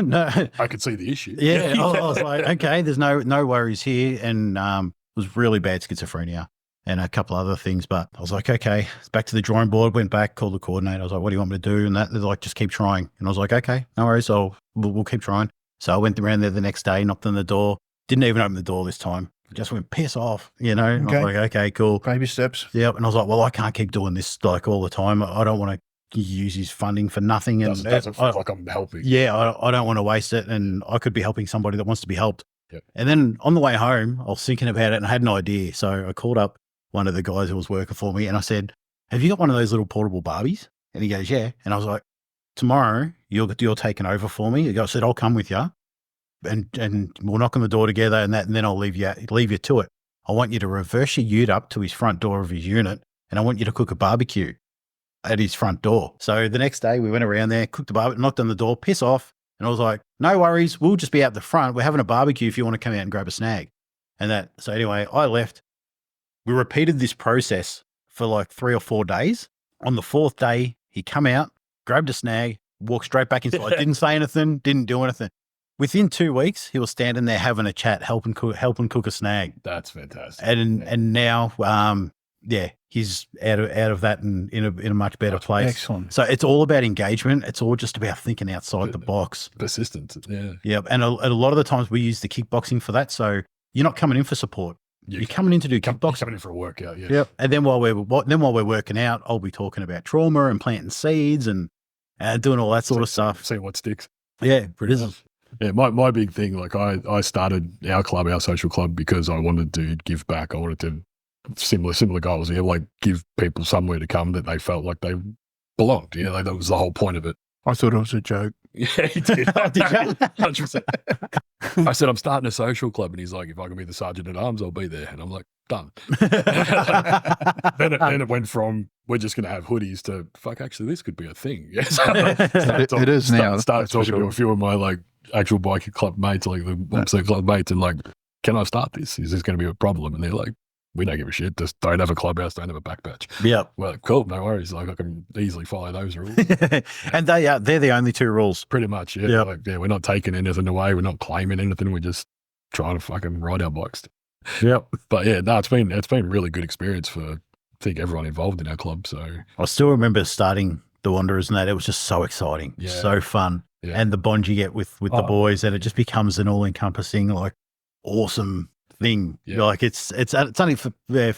No, I could see the issue. Yeah. I was like, okay, there's no worries here. And it was really bad schizophrenia and a couple other things. But I was like, okay, back to the drawing board, went back, called the coordinator. I was like, what do you want me to do? And they're like, just keep trying. And I was like, okay, no worries. We'll keep trying. So I went around there the next day, knocked on the door. Didn't even open the door this time. Just went, piss off, Okay. I was like, okay, cool. Baby steps. Yep. And I was like, well, I can't keep doing this like all the time. I don't want to use his funding for nothing. And doesn't feel like I'm helping. Yeah, I don't want to waste it, and I could be helping somebody that wants to be helped. Yep. And then on the way home, I was thinking about it and I had an idea. So I called up one of the guys who was working for me and I said, have you got one of those little portable Barbies? And he goes, yeah. And I was like, tomorrow you're taking over for me. I said, I'll come with you and we'll knock on the door together and then I'll leave you to it. I want you to reverse your ute up to his front door of his unit and I want you to cook a barbecue at his front door. So the next day we went around there, cooked the barbecue, knocked on the door, piss off. And I was like, no worries, we'll just be out the front. We're having a barbecue if you want to come out and grab a snag. So anyway, I left. We repeated this process for like 3 or 4 days. On the 4th day, he come out, grabbed a snag, walked straight back inside, didn't say anything, didn't do anything. Within 2 weeks, he was standing there having a chat, helping cook a snag. That's fantastic. And now, he's out of that and in a much better place. Excellent. So it's all about engagement. It's all just about thinking outside the box. Persistence. Yeah. Yeah. And a lot of the times we use the kickboxing for that. So you're not coming in for support. You're coming in to do kickboxing. Coming in for a workout. Yeah. Yep. And then while we're working out, I'll be talking about trauma and planting seeds and doing all that sort of stuff. See what sticks. Yeah. Pretty much. Yeah, my big thing, like I started our social club because I wanted to give back. I wanted to similar goals here, like give people somewhere to come that they felt like they belonged. Yeah, like that was the whole point of it. I thought it was a joke. Yeah, he did. Did you? 100%. I said, I'm starting a social club. And he's like, if I can be the sergeant at arms, I'll be there. And I'm like, done. then it went from, we're just going to have hoodies to, fuck, actually, this could be a thing. Yes. It is now. Started talking to a few of my like actual biker club mates, like the absolute club mates, and like, can I start this? Is this going to be a problem? And they're like, we don't give a shit. Just don't have a clubhouse, don't have a back patch. Yeah. Well, cool. No worries. Like I can easily follow those rules. And they're the only 2 rules. Pretty much. Yeah. Yep. Like, yeah. We're not taking anything away. We're not claiming anything. We're just trying to fucking ride our bikes. Yep. But yeah, no, it's been a really good experience for, I think, everyone involved in our club. So I still remember starting the Wanderers and that. It was just so exciting. Yeah. So fun. Yeah. And the bond you get with the boys, and it just becomes an all encompassing, like awesome thing. Yeah. Like it's only for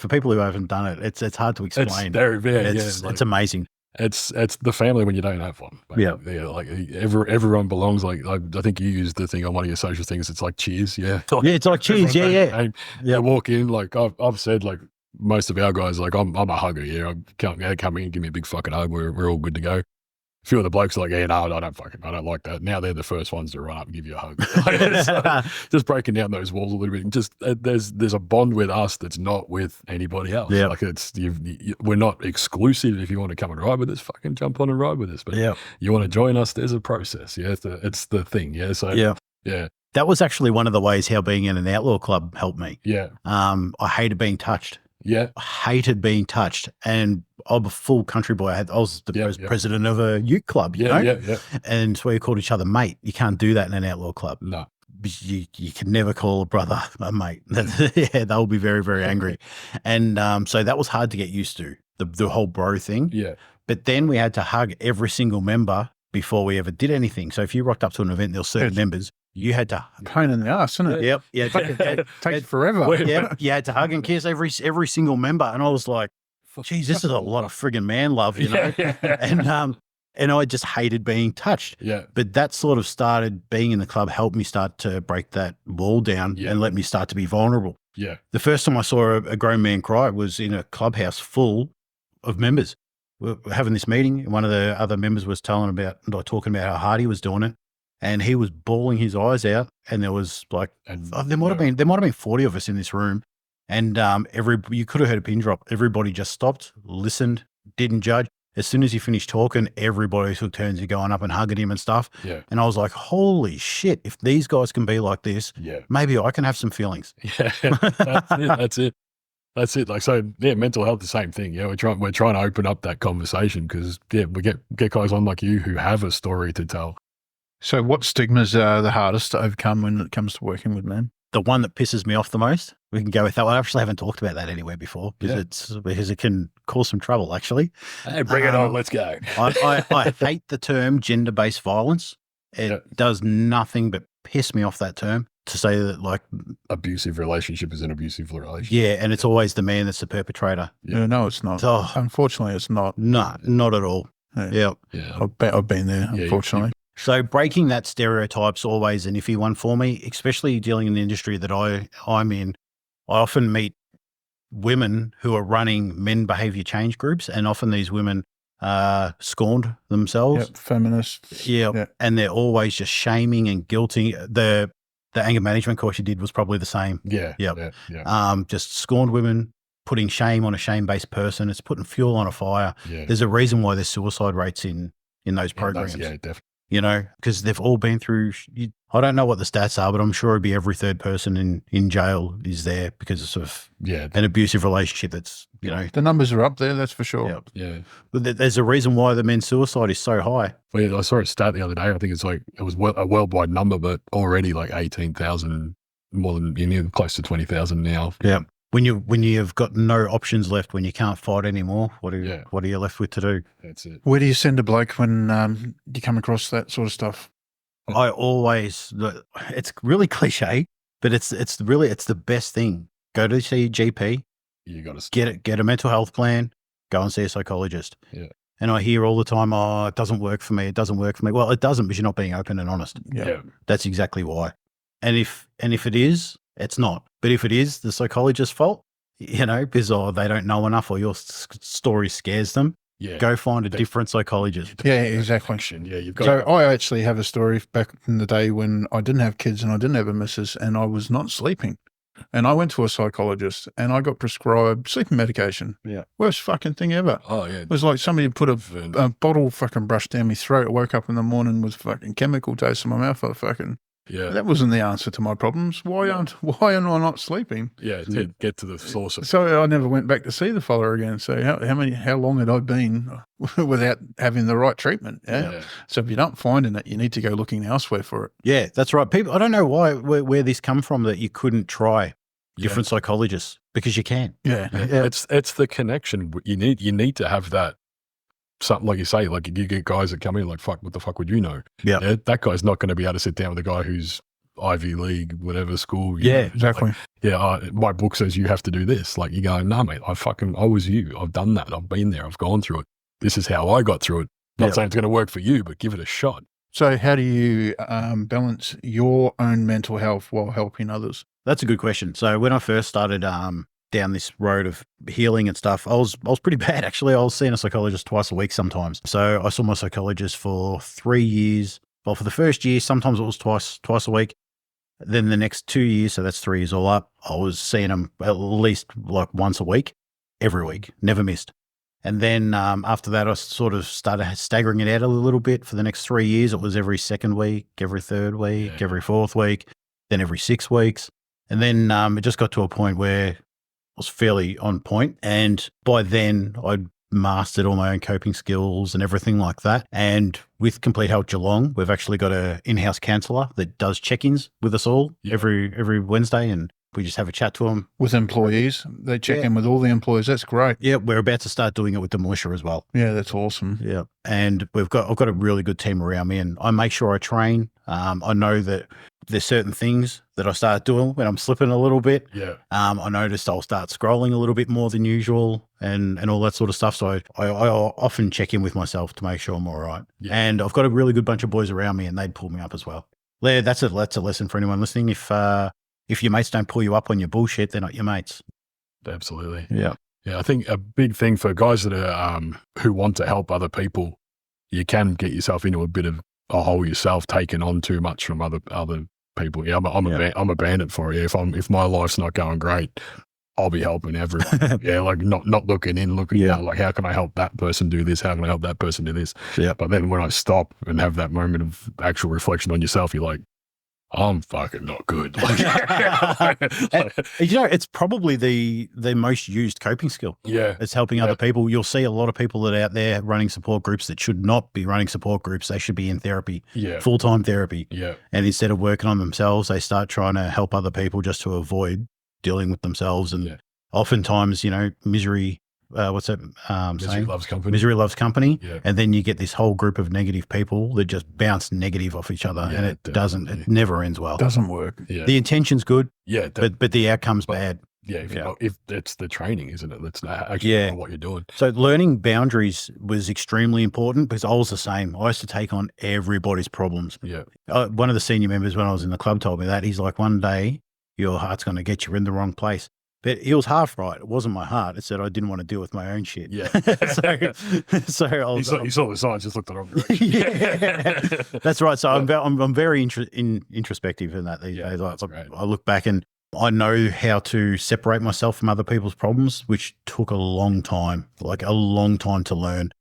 people who haven't done it. It's hard to explain. It's amazing. It's the family when you don't have one. Yeah. Yeah. Like everyone belongs. Like I think you used the thing on one of your social things. It's like cheers. Yeah. Yeah. It's like cheers. Yeah. You walk in, like I've said, like most of our guys, like I'm a hugger. Yeah. I can't come in and give me a big fucking hug. We're all good to go. A few of the blokes are like, yeah, no, I don't like that. Now they're the first ones to run up and give you a hug. Like, just breaking down those walls a little bit. Just there's a bond with us that's not with anybody else. Yeah. Like we're not exclusive. If you want to come and ride with us, fucking jump on and ride with us. But you want to join us, there's a process. Yeah, it's the thing. Yeah. So yeah. That was actually one of the ways how being in an outlaw club helped me. Yeah. I hated being touched. Yeah. I hated being touched. And I'm a full country boy. I was the president of a youth club, you know? Yeah. And so we called each other mate. You can't do that in an outlaw club. No. You can never call a brother a mate. They'll be very, very angry. And so that was hard to get used to, the whole bro thing. Yeah. But then we had to hug every single member before we ever did anything. So if you rocked up to an event, there were certain members. You had to pain in the ass, isn't it? Yep. Yeah. It takes forever. Yep. You had to hug and kiss every single member. And I was like, geez, this is a lot of friggin' man love, you know? And I just hated being touched. Yeah. But that sort of started being in the club, helped me start to break that wall down and let me start to be vulnerable. Yeah. The first time I saw a grown man cry was in a clubhouse full of members. We're having this meeting, and one of the other members was talking about how hard he was doing it. And he was bawling his eyes out, and there was like, there might have been 40 of us in this room, and you could have heard a pin drop. Everybody just stopped, listened, didn't judge. As soon as he finished talking, everybody took turns of going up and hugging him and stuff. Yeah. And I was like, holy shit! If these guys can be like this, maybe I can have some feelings. Yeah, that's it. Like, so mental health, the same thing. Yeah, we're trying to open up that conversation because we get guys on like you who have a story to tell. So what stigmas are the hardest to overcome when it comes to working with men? The one that pisses me off the most, we can go with that one. I actually haven't talked about that anywhere before because it can cause some trouble, actually. Hey, bring it on. Let's go. I hate the term gender-based violence. It does nothing but piss me off, that term, to say that like abusive relationship is an abusive relationship. Yeah, and it's always the man that's the perpetrator. Yeah, no, it's not. Oh, unfortunately, it's not. No, not at all. Yeah. I've been there, unfortunately. So breaking that stereotype's always an iffy one for me, especially dealing in the industry that I'm in. I often meet women who are running men behavior change groups, and often these women scorned themselves. Feminists. Yeah. And they're always just shaming and guilting. The anger management course you did was probably the same. Yeah. Just scorned women, putting shame on a shame-based person. It's putting fuel on a fire. Yeah. There's a reason why there's suicide rates in those programs. Yeah, definitely. You know, because they've all been through, I don't know what the stats are, but I'm sure it'd be every third person in jail is there because of an abusive relationship that's, you know. The numbers are up there, that's for sure. Yeah. But there's a reason why the men's suicide is so high. Well, yeah, I saw a stat the other day. I think it's like, it was a worldwide number, but already like 18,000, more than, close to 20,000 now. Yeah. When you've got no options left, when you can't fight anymore, what are you left with to do? That's it. Where do you send a bloke when you come across that sort of stuff? I always, it's really cliche, but it's the best thing. Go to see your GP. You got to get a mental health plan. Go and see a psychologist. Yeah. And I hear all the time, oh, it doesn't work for me. It doesn't work for me. Well, it doesn't, because you're not being open and honest. Yeah. That's exactly why. And if it is, it's not. But if it is the psychologist's fault, because they don't know enough or your story scares them, go find a different psychologist. Yeah, exactly. Yeah, I actually have a story back in the day when I didn't have kids and I didn't have a missus and I was not sleeping. And I went to a psychologist and I got prescribed sleeping medication. Yeah. Worst fucking thing ever. Oh, yeah. It was like somebody put a bottle fucking brushed down my throat. I woke up in the morning with fucking chemical taste in my mouth. That wasn't the answer to my problems. Why am I not sleeping? Yeah, to get to the source of it. So I never went back to see the fella again. So how long had I been without having the right treatment? Yeah? So if you're not finding it, you need to go looking elsewhere for it. Yeah, that's right. People, I don't know where this come from that you couldn't try different psychologists, because you can. Yeah. It's the connection. You need to have that. Something like you say, like you get guys that come in like, fuck, what the fuck would you know? Yeah. That guy's not going to be able to sit down with a guy who's Ivy League, whatever school. Yeah, exactly. Like, my book says you have to do this. Like you go, no, mate, I was you. I've done that. I've been there. I've gone through it. This is how I got through it. Not saying it's going to work for you, but give it a shot. So how do you balance your own mental health while helping others? That's a good question. So when I first started down this road of healing and stuff, I was pretty bad, actually. I was seeing a psychologist twice a week sometimes. So I saw my psychologist for 3 years. Well, for the first year, sometimes it was twice a week. Then the next 2 years, so that's 3 years all up, I was seeing him at least like once a week, every week, never missed. And then after that, I sort of started staggering it out a little bit. For the next 3 years, it was every second week, every third week, every fourth week, then every 6 weeks. And then it just got to a point where I was fairly on point. And by then I'd mastered all my own coping skills and everything like that. And with Complete Health Geelong, we've actually got an in-house counsellor that does check-ins with us all every Wednesday. And we just have a chat to them. With employees. They check in with all the employees. That's great. Yeah, we're about to start doing it with the militia as well. Yeah, that's awesome. Yeah. And I've got a really good team around me, and I make sure I train. I know that there's certain things that I start doing when I'm slipping a little bit. Yeah. I noticed I'll start scrolling a little bit more than usual and all that sort of stuff. So I often check in with myself to make sure I'm all right. Yeah. And I've got a really good bunch of boys around me, and they'd pull me up as well. That's a lesson for anyone listening. If your mates don't pull you up on your bullshit, they're not your mates. Absolutely. Yeah. Yeah. I think a big thing for guys that are, who want to help other people, you can get yourself into a bit of a hole yourself, taking on too much from other people. Yeah. I'm a bandit for it. If my life's not going great, I'll be helping everyone. Yeah. Like not looking out, like, how can I help that person do this? How can I help that person do this? Yeah. But then when I stop and have that moment of actual reflection on yourself, you're like, I'm fucking not good. It's probably the most used coping skill. Yeah. It's helping other people. You'll see a lot of people that are out there running support groups that should not be running support groups. They should be in therapy, full-time therapy. Yeah. And instead of working on themselves, they start trying to help other people just to avoid dealing with themselves. And oftentimes, misery, what's that Misery loves company. Misery loves company. Yeah. And then you get this whole group of negative people that just bounce negative off each other. Yeah, and it never ends well. Doesn't work. Yeah. The intention's good, Yeah. but the outcome's bad. if it's the training, isn't it? That's actually what you're doing. So learning boundaries was extremely important because I was the same. I used to take on everybody's problems. Yeah. One of the senior members when I was in the club told me that. He's like, one day your heart's going to get you in the wrong place. But he was half right. It wasn't my heart. It said I didn't want to deal with my own shit. Yeah. so you saw the signs, just looked the wrong direction. Yeah, that's right. So I'm very introspective in that these days. I look back and I know how to separate myself from other people's problems, which took a long time, like a long time to learn.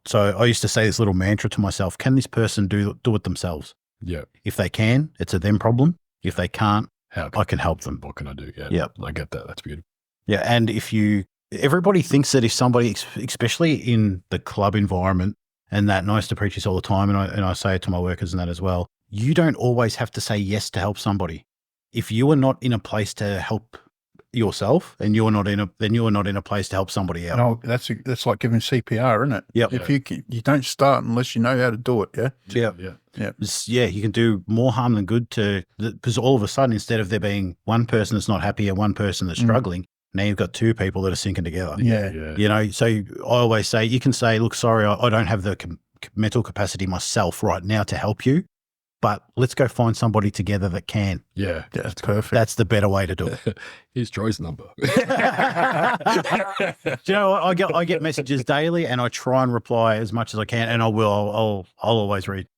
So I used to say this little mantra to myself: can this person do it themselves? Yeah. If they can, it's a them problem. If they can't, I can help them. What can I do? Yeah. Yep. I get that. That's beautiful. Yeah. And everybody thinks that if somebody, especially in the club environment, and I used to preach this all the time, and I say it to my workers and that as well, you don't always have to say yes to help somebody. If you are not in a place to help yourself, and you're not in a place to help somebody else. No, that's like giving CPR, isn't it? Yeah. If you don't start unless you know how to do it. Yeah. Yeah. You can do more harm than good because all of a sudden, instead of there being one person that's not happy and one person that's struggling, now you've got two people that are sinking together. Yeah. So I always say, you can say, look, sorry, I don't have the mental capacity myself right now to help you, but let's go find somebody together that can. Yeah. That's perfect. That's the better way to do it. Here's Troy's number. Do you know what? I get messages daily, and I try and reply as much as I can, and I'll always read,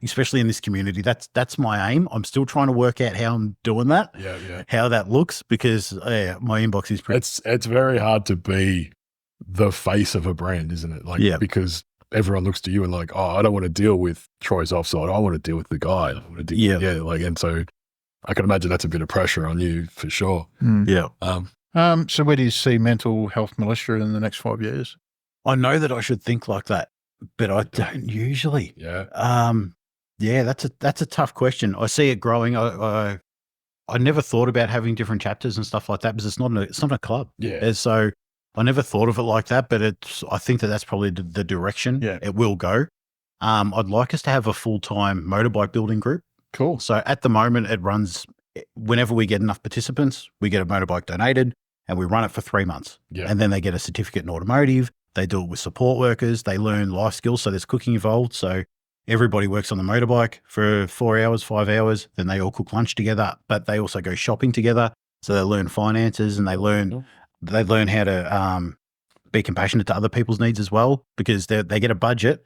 especially in this community. That's my aim. I'm still trying to work out how I'm doing that. Yeah. How that looks, because my inbox is pretty. It's very hard to be the face of a brand, isn't it? Because everyone looks to you and like, oh, I don't want to deal with Troy's offside. I want to deal with the guy. And so I can imagine that's a bit of pressure on you for sure. Yeah. So where do you see Mental Health Militia in the next 5 years? I know that I should think like that, but I don't usually. Yeah. Yeah, that's a tough question. I see it growing. I never thought about having different chapters and stuff like that because it's not a club. Yeah. And so I never thought of it like that, but I think that's probably the direction it will go. I'd like us to have a full-time motorbike building group. Cool. So at the moment it runs, whenever we get enough participants, we get a motorbike donated and we run it for 3 months. Yeah. And then they get a certificate in automotive. They do it with support workers. They learn life skills. So there's cooking involved. So everybody works on the motorbike for 4 hours, 5 hours. Then they all cook lunch together, but they also go shopping together. So they learn finances and they learn how to be compassionate to other people's needs as well, because they get a budget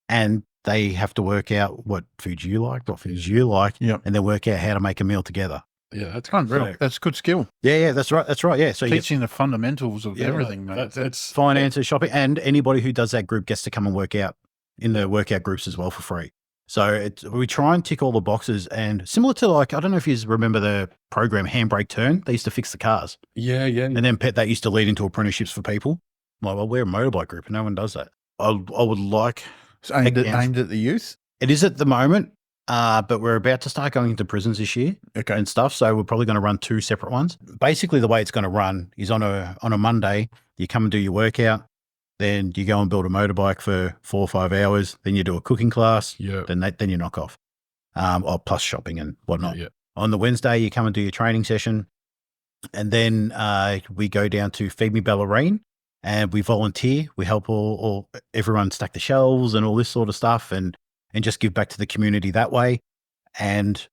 and they have to work out what foods you like, and then work out how to make a meal together. Yeah, that's unreal. That's good skill. Yeah, that's right. Yeah, so teaching the fundamentals of everything, mate. That's finances, shopping, and anybody who does that group gets to come and work out in the workout groups as well for free. So we try and tick all the boxes, and similar to I don't know if you remember the program Handbrake Turn. They used to fix the cars. Yeah. And then that used to lead into apprenticeships for people. Well, we're a motorbike group and no one does that. I would like... It's aimed at the youth? It is at the moment, but we're about to start going into prisons this year and stuff. So we're probably going to run 2 separate ones. Basically, the way it's going to run is on a Monday, you come and do your workout. Then you go and build a motorbike for 4 or 5 hours. Then you do a cooking class. Yeah. Then you knock off, plus shopping and whatnot. Yeah. On the Wednesday, you come and do your training session. And then we go down to Feed Me Ballerine and we volunteer. We help everyone stack the shelves and all this sort of stuff and just give back to the community that way. And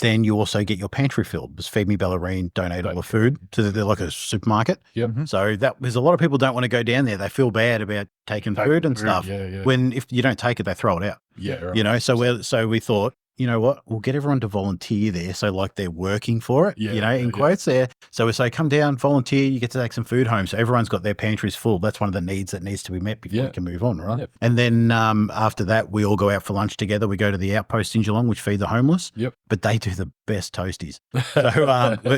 then you also get your pantry filled. Because Feed Me Ballerine donate all the food to they're like a supermarket. Yep. Mm-hmm. So because a lot of people don't want to go down there. They feel bad about taking food and stuff. Yeah. When if you don't take it, they throw it out. Yeah. Right. So we thought, you know what, we'll get everyone to volunteer there. So like they're working for it, in quotes there. So we say, come down, volunteer, you get to take some food home. So everyone's got their pantries full. That's one of the needs that needs to be met before we can move on, right? Yep. And then after that, we all go out for lunch together. We go to the outpost in Geelong, which feed the homeless. Yep. But they do the best toasties.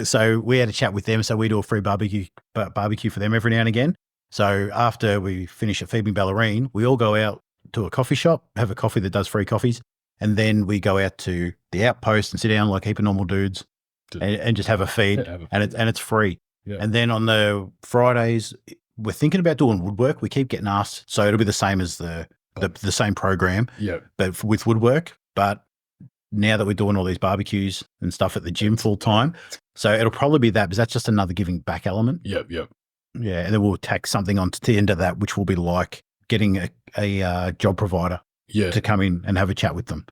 So we had a chat with them. So we do a free barbecue for them every now and again. So after we finish at Feed Me Ballerine, we all go out to a coffee shop, have a coffee that does free coffees. And then we go out to the outpost and sit down like a heap of normal dudes and just have a feed and it's free. Yeah. And then on the Fridays, we're thinking about doing woodwork. We keep getting asked. So it'll be the same as the same program, but with woodwork. But now that we're doing all these barbecues and stuff at the gym full time. So it'll probably be that, because that's just another giving back element. Yep. Yeah. And then we'll tack something on to the end of that, which will be like getting a job provider to come in and have a chat with them,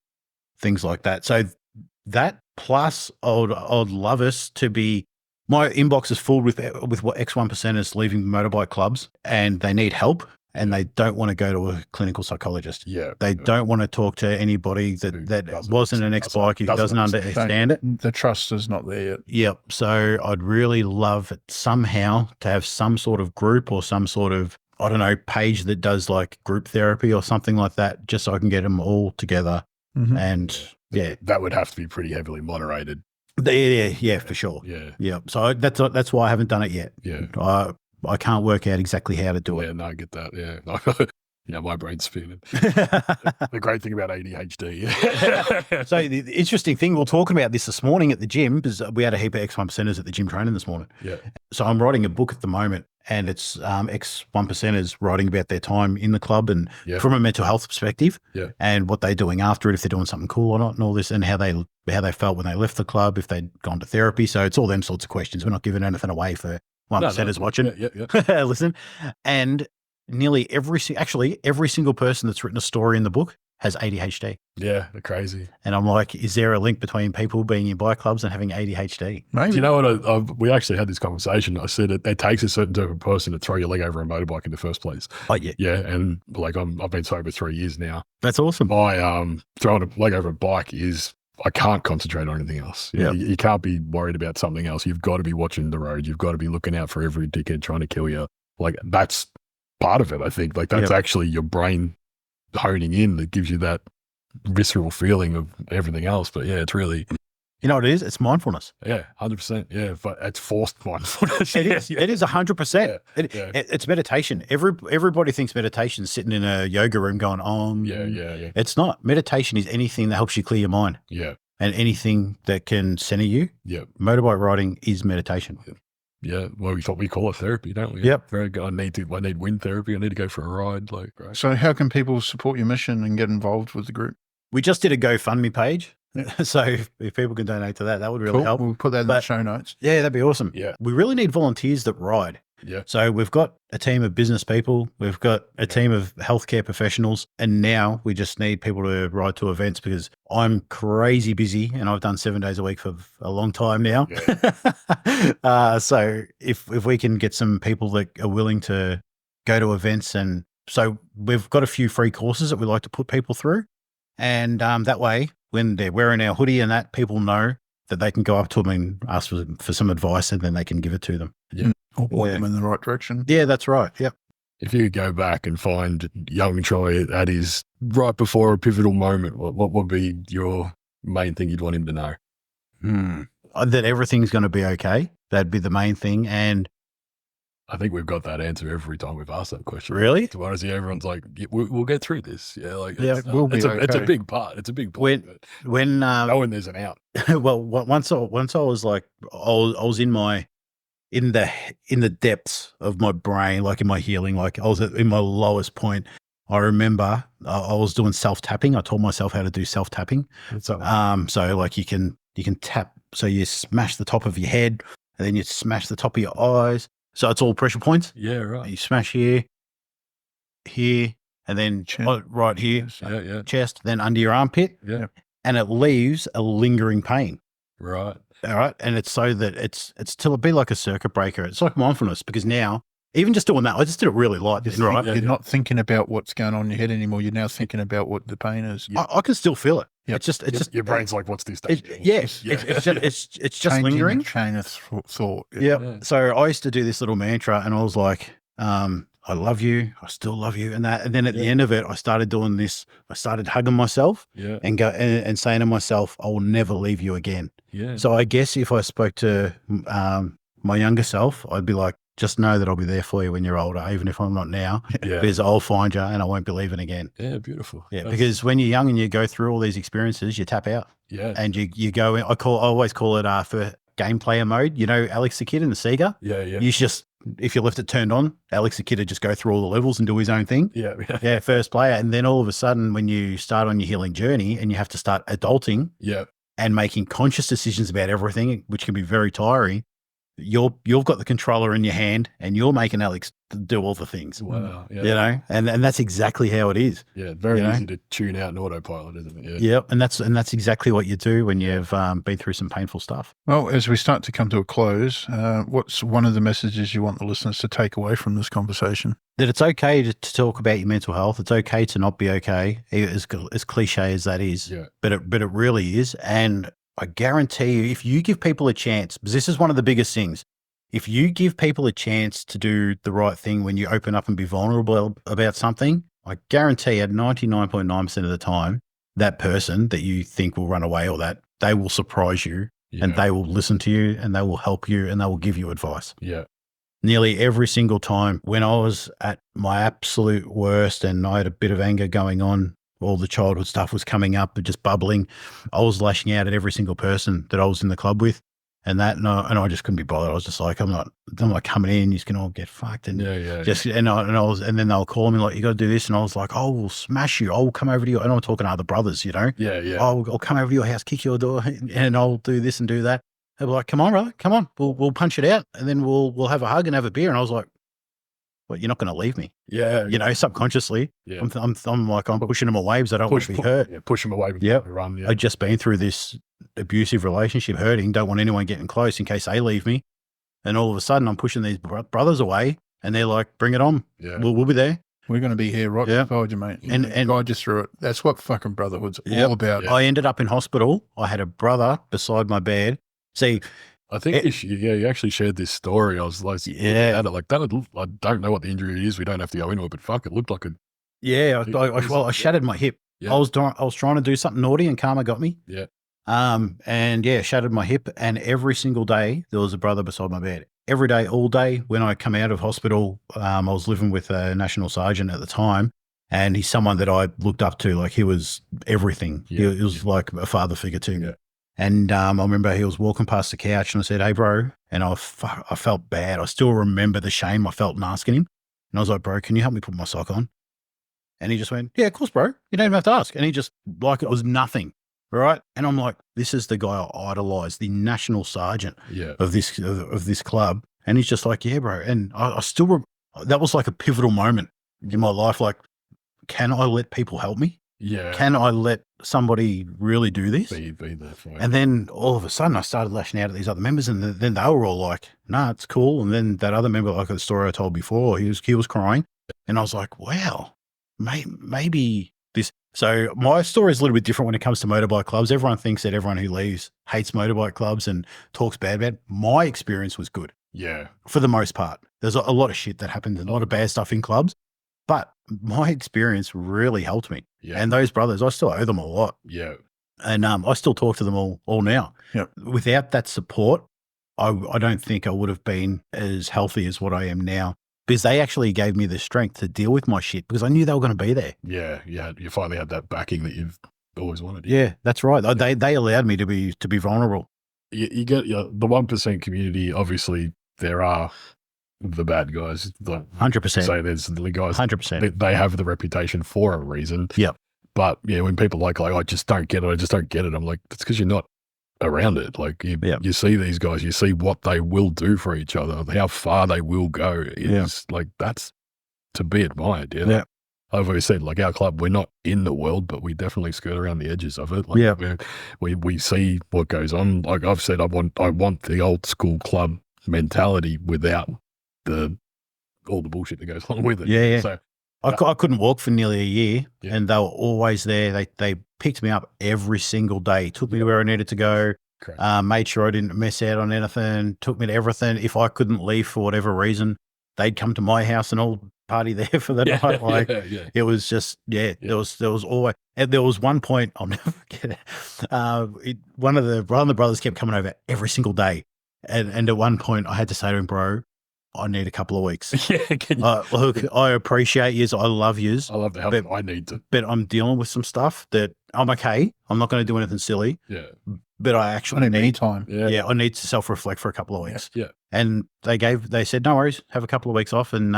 things like that. So that plus I'd love us to be, my inbox is full with what X1%ers leaving motorbike clubs, and they need help. And they don't want to go to a clinical psychologist. Yeah. They don't want to talk to anybody that wasn't an ex-biker, who doesn't understand it. The trust is not there yet. Yep. So I'd really love it somehow to have some sort of group or some sort of, I don't know, page that does like group therapy or something like that, just so I can get them all together. And that would have to be pretty heavily moderated. Yeah, for sure. Yeah. So that's why I haven't done it yet. Yeah. I can't work out exactly how to do it. Yeah, no, I get that. Yeah. My brain's spinning. The great thing about ADHD. So the interesting thing, we were talking about this morning at the gym, because we had a heap of X1%ers at the gym training this morning. Yeah. So I'm writing a book at the moment, and it's X1%ers writing about their time in the club and from a mental health perspective, and what they're doing after it, if they're doing something cool or not, and all this, and how they felt when they left the club, if they'd gone to therapy. So it's all them sorts of questions. We're not giving anything away for 1%ers watching. Listen, and nearly every single person that's written a story in the book has ADHD. Yeah, they're crazy. And I'm like, is there a link between people being in bike clubs and having ADHD? Maybe. Do you know what? We actually had this conversation. I said it takes a certain type of person to throw your leg over a motorbike in the first place. Oh, yeah. Yeah, and like I've been sober 3 years now. That's awesome. My throwing a leg over a bike is, I can't concentrate on anything else. You can't be worried about something else. You've got to be watching the road. You've got to be looking out for every dickhead trying to kill you. Like, that's part of it, I think. Like, that's actually your brain honing in that gives you that visceral feeling of everything else. But yeah, it's really, you know what it is? It's mindfulness. Yeah, 100%. Yeah, but it's forced mindfulness. It is. It is 100%. It's meditation. Everybody thinks meditation is sitting in a yoga room going, Yeah. It's not. Meditation is anything that helps you clear your mind. Yeah. And anything that can center you. Yeah. Motorbike riding is meditation. Yeah. Well, we call it therapy, don't we? Yep. Very good. I need wind therapy. I need to go for a ride. Like, right. So how can people support your mission and get involved with the group? We just did a GoFundMe page. So if people can donate to that, that would really help. We'll put that in the show notes. Yeah, that'd be awesome. Yeah. We really need volunteers that ride. Yeah. So we've got a team of business people. We've got a team of healthcare professionals. And now we just need people to ride to events, because I'm crazy busy and I've done 7 days a week for a long time now. Yeah. So if we can get some people that are willing to go to events, and so we've got a few free courses that we like to put people through. And that way, when they're wearing our hoodie and that, people know that they can go up to them and ask for some advice, and then they can give it to them. Yeah. Or point them in the right direction. Yeah, that's right. Yep. If you could go back and find young Troy at his right before a pivotal moment, what would be your main thing you'd want him to know? That everything's going to be okay. That'd be the main thing. And I think we've got that answer every time we've asked that question. Really? To be honest, everyone's like, we'll get through this. Yeah, like it's a big part. It's a big part. When knowing there's an out. Well, once I was like, I was in the depths of my brain, like in my healing, like I was in my lowest point. I remember I was doing self-tapping. I taught myself how to do self-tapping. So like you can tap. So you smash the top of your head, and then you smash the top of your eyes. So it's all pressure points. Yeah, right. You smash here, and then right here, chest, then under your armpit. Yeah. And it leaves a lingering pain. Right. All right. And it's so that it's till it be like a circuit breaker. It's like mindfulness, because now, even just doing that, I just did it really light. Right. You're not thinking about what's going on in your head anymore. You're now thinking about what the pain is. I can still feel it. Yep. It's just your brain's like, what's this? It's just changing lingering. The chain of thought. Yeah. So I used to do this little mantra, and I was like, I love you. I still love you. And then at the end of it, I started doing this. I started hugging myself and and saying to myself, I will never leave you again. Yeah. So I guess if I spoke to my younger self, I'd be like, just know that I'll be there for you when you're older, even if I'm not now, because I'll find you and I won't be leaving again. Yeah, beautiful. Yeah, because when you're young and you go through all these experiences, you tap out. Yeah. And you go in, I always call it for game player mode. You know, Alex the Kid in the Sega? Yeah. You just if you left it turned on, Alex the kid would just go through all the levels and do his own thing. Yeah. First player. And then all of a sudden, when you start on your healing journey and you have to start adulting and making conscious decisions about everything, which can be very tiring, you've got the controller in your hand and you're making Alex do all the things. Wow. Yeah. You know, and that's exactly how it is. Yeah. Very easy to tune out an autopilot, isn't it? Yeah. And that's exactly what you do when you've been through some painful stuff. Well, as we start to come to a close, what's one of the messages you want the listeners to take away from this conversation? That it's okay to talk about your mental health. It's okay to not be okay, as cliche as that is. Yeah. But it really is. And I guarantee you, if you give people a chance, because this is one of the biggest things, if you give people a chance to do the right thing when you open up and be vulnerable about something, I guarantee you 99.9% of the time, that person that you think will run away or that, they will surprise you and they will listen to you and they will help you and they will give you advice. Yeah. Nearly every single time when I was at my absolute worst and I had a bit of anger going on, all the childhood stuff was coming up and just bubbling, I was lashing out at every single person that I was in the club with. And I just couldn't be bothered. I was just like, I'm not coming in. You're just gonna all get fucked. And and then they'll call me like, you got to do this. And I was like, oh, we'll smash you. I'll come over to you. And I'm talking to other brothers, you know. Yeah. I'll come over to your house, kick your door, and I'll do this and do that. They were like, come on, brother, come on. We'll punch it out, and then we'll have a hug and have a beer. And I was like, what? You're not going to leave me? Yeah. You know, subconsciously, yeah. I'm pushing them away because I don't want to be hurt. Yeah, push them away. Yeah. Run. Yeah. I'd just been through this abusive relationship, hurting, don't want anyone getting close in case they leave me. And all of a sudden I'm pushing these brothers away and they're like, bring it on. Yeah. We'll be there. We're going to be here right beside you, mate. And guide you through it. That's what fucking brotherhood's all about. I ended up in hospital. I had a brother beside my bed. See, I think you actually shared this story. I was like, I don't know what the injury is. We don't have to go into it, but fuck, it looked like a. Yeah, I shattered my hip. Yeah. I was trying to do something naughty and karma got me. Yeah. Shattered my hip. And every single day there was a brother beside my bed. Every day, all day. When I come out of hospital, I was living with a national sergeant at the time, and he's someone that I looked up to. Like, he was everything. Yeah. He was like a father figure to me. Yeah. And I remember he was walking past the couch and I said, hey, bro. And I felt bad. I still remember the shame I felt in asking him. And I was like, bro, can you help me put my sock on? And he just went, yeah, of course, bro. You don't even have to ask. And he just, like, it was nothing. Right. And I'm like, this is the guy I idolized, the national sergeant of this club. And he's just like, yeah, bro. And I still, that was like a pivotal moment in my life. Like, can I let people help me? Yeah. Can I let somebody really do this? Be there for you. And then all of a sudden I started lashing out at these other members, and then they were all like, nah, it's cool. And then that other member, like the story I told before, he was crying. And I was like, wow, maybe this. So my story is a little bit different when it comes to motorbike clubs. Everyone thinks that everyone who leaves hates motorbike clubs and talks bad about it. My experience was good. Yeah. For the most part. There's a lot of shit that happened, a lot of bad stuff in clubs. But my experience really helped me. Yeah. And those brothers, I still owe them a lot. Yeah. And I still talk to them all now. Yeah. Without that support, I don't think I would have been as healthy as what I am now, because they actually gave me the strength to deal with my shit, because I knew they were going to be there. Yeah. You finally had that backing that you've always wanted. Yeah, that's right. Yeah. They allowed me to be vulnerable. You get the 1% community. Obviously, there are the bad guys. 100%. So there's the guys. 100%. They have the reputation for a reason. Yep. But yeah, when people like, I just don't get it. I'm like, that's because you're not around it. Like you see these guys, you see what they will do for each other, how far they will go. It's like, that's to be admired. Yeah. Yeah. I've always said, like, our club, we're not in the world, but we definitely skirt around the edges of it. Like, we see what goes on. Like I've said, I want the old school club mentality without all the bullshit that goes along with it. Yeah. So I couldn't walk for nearly a year, and they were always there. They picked me up every single day, took me to where I needed to go, made sure I didn't miss out on anything, took me to everything. If I couldn't leave for whatever reason, they'd come to my house and all party there for the night. Like, it was just, there was always, and there was one point, I'll never forget it. One of the brothers kept coming over every single day. And at one point I had to say to him, bro, I need a couple of weeks. Yeah, look, I appreciate yous. I love yous. I love the help. I need to. But I'm dealing with some stuff that I'm okay. I'm not going to do anything silly. Yeah. But I actually need time. Yeah, I need to self-reflect for a couple of weeks. Yeah. And they said, no worries, have a couple of weeks off. And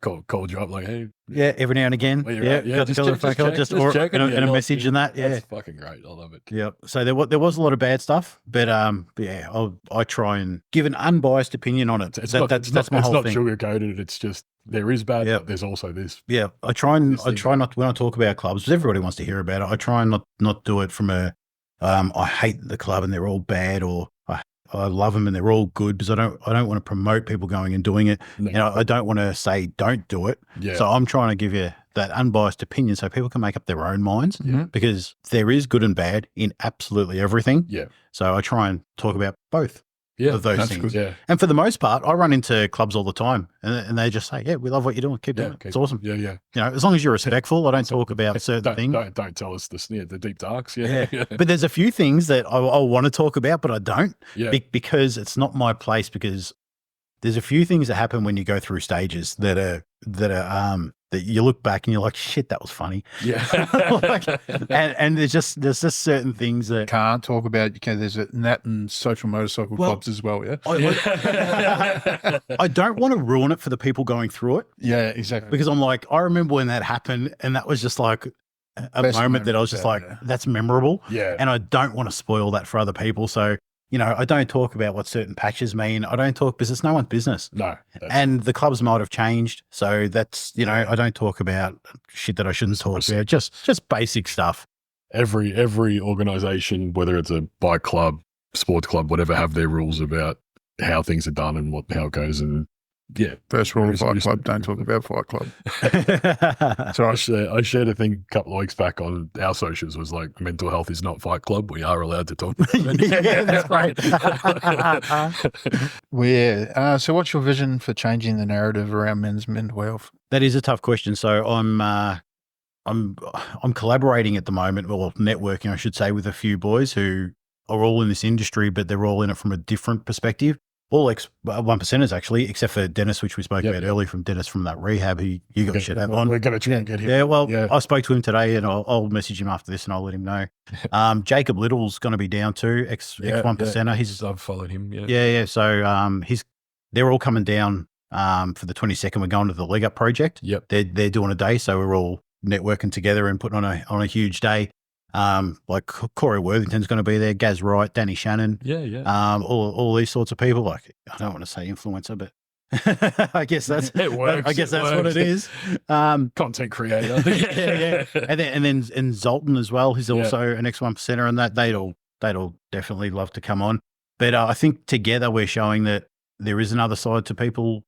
called you up like, hey. Yeah, every now and again. Just check and a message and that. Yeah. That's fucking great. I love it. Yeah. So there was a lot of bad stuff, but I try and give an unbiased opinion on it. That's my whole thing. It's not sugar-coated. It's just there is bad, but there's also this. Yeah. I try not, when I talk about clubs, because everybody wants to hear about it, I try and not do it from I hate the club and they're all bad, or I love them and they're all good, because I don't want to promote people going and doing it. No. I don't want to say don't do it. Yeah. So I'm trying to give you that unbiased opinion so people can make up their own minds, because there is good and bad in absolutely everything. Yeah. So I try and talk about both of those things. Good. Yeah. And for the most part, I run into clubs all the time and they just say, yeah, we love what you're doing. Keep doing it. It's awesome. Yeah, yeah. You know, as long as you're respectful, I don't talk about certain things. Don't tell us the deep darks. Yeah. But there's a few things that I want to talk about, but I don't because it's not my place, because there's a few things that happen when you go through stages that you look back and you're like, shit, that was funny. Yeah. and there's just certain things that can't talk about. There's that in social motorcycle clubs as well. Yeah. I don't want to ruin it for the people going through it. Yeah, exactly. Because I'm like, I remember when that happened, and that was just like a moment that I was just that's memorable. Yeah. And I don't want to spoil that for other people. So, you know, I don't talk about what certain patches mean. I don't talk because it's no one's business. No. And the clubs might have changed. So that's, you know, I don't talk about shit that I shouldn't talk about. Just basic stuff. Every organisation, whether it's a bike club, sports club, whatever, have their rules about how things are done and how it goes. And first rule of Fight Club, don't talk about Fight Club. So I shared a thing a couple of weeks back on our socials, was like, mental health is not Fight Club. We are allowed to talk about it. Yeah, that's great. So what's your vision for changing the narrative around men's mental health? That is a tough question. So I'm collaborating at the moment, or networking, I should say, with a few boys who are all in this industry, but they're all in it from a different perspective. All one percenters actually, except for Dennis, which we spoke about earlier, from Dennis from that rehab. You got shit on. We're going to try and get him. Yeah, well, I spoke to him today, and I'll message him after this, and I'll let him know. Jacob Little's going to be down too, ex one percenter. I've followed him. Yeah. So they're all coming down for the 22nd. We're going to the Leg Up project. Yep. They're doing a day, so we're all networking together and putting on a huge day. Like Corey Worthington's going to be there, Gaz Wright, Danny Shannon. All these sorts of people. Like, I don't want to say influencer, but I guess that's it works. I guess that's what it is. Content creator. And then Zoltan as well. He's also an ex-1 percenter, and that they'd definitely love to come on. But I think together we're showing that there is another side to people,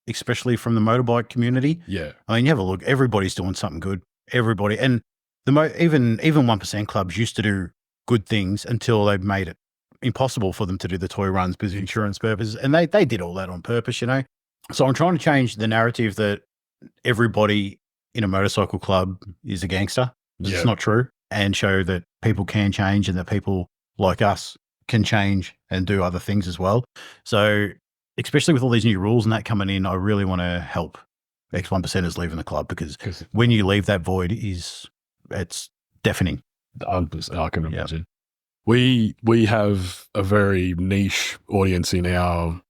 especially from the motorbike community. Yeah. I mean, you have a look. Everybody's doing something good. Everybody. And even 1% clubs used to do good things until they made it impossible for them to do the toy runs because of insurance purposes. And they did all that on purpose, you know. So I'm trying to change the narrative that everybody in a motorcycle club is a gangster. It's not true. And show that people can change, and that people like us can change and do other things as well. So especially with all these new rules and that coming in, I really want to help ex-1 percenters leaving the club, because when you leave, that void it's deafening. I can imagine. We have a very niche audience in our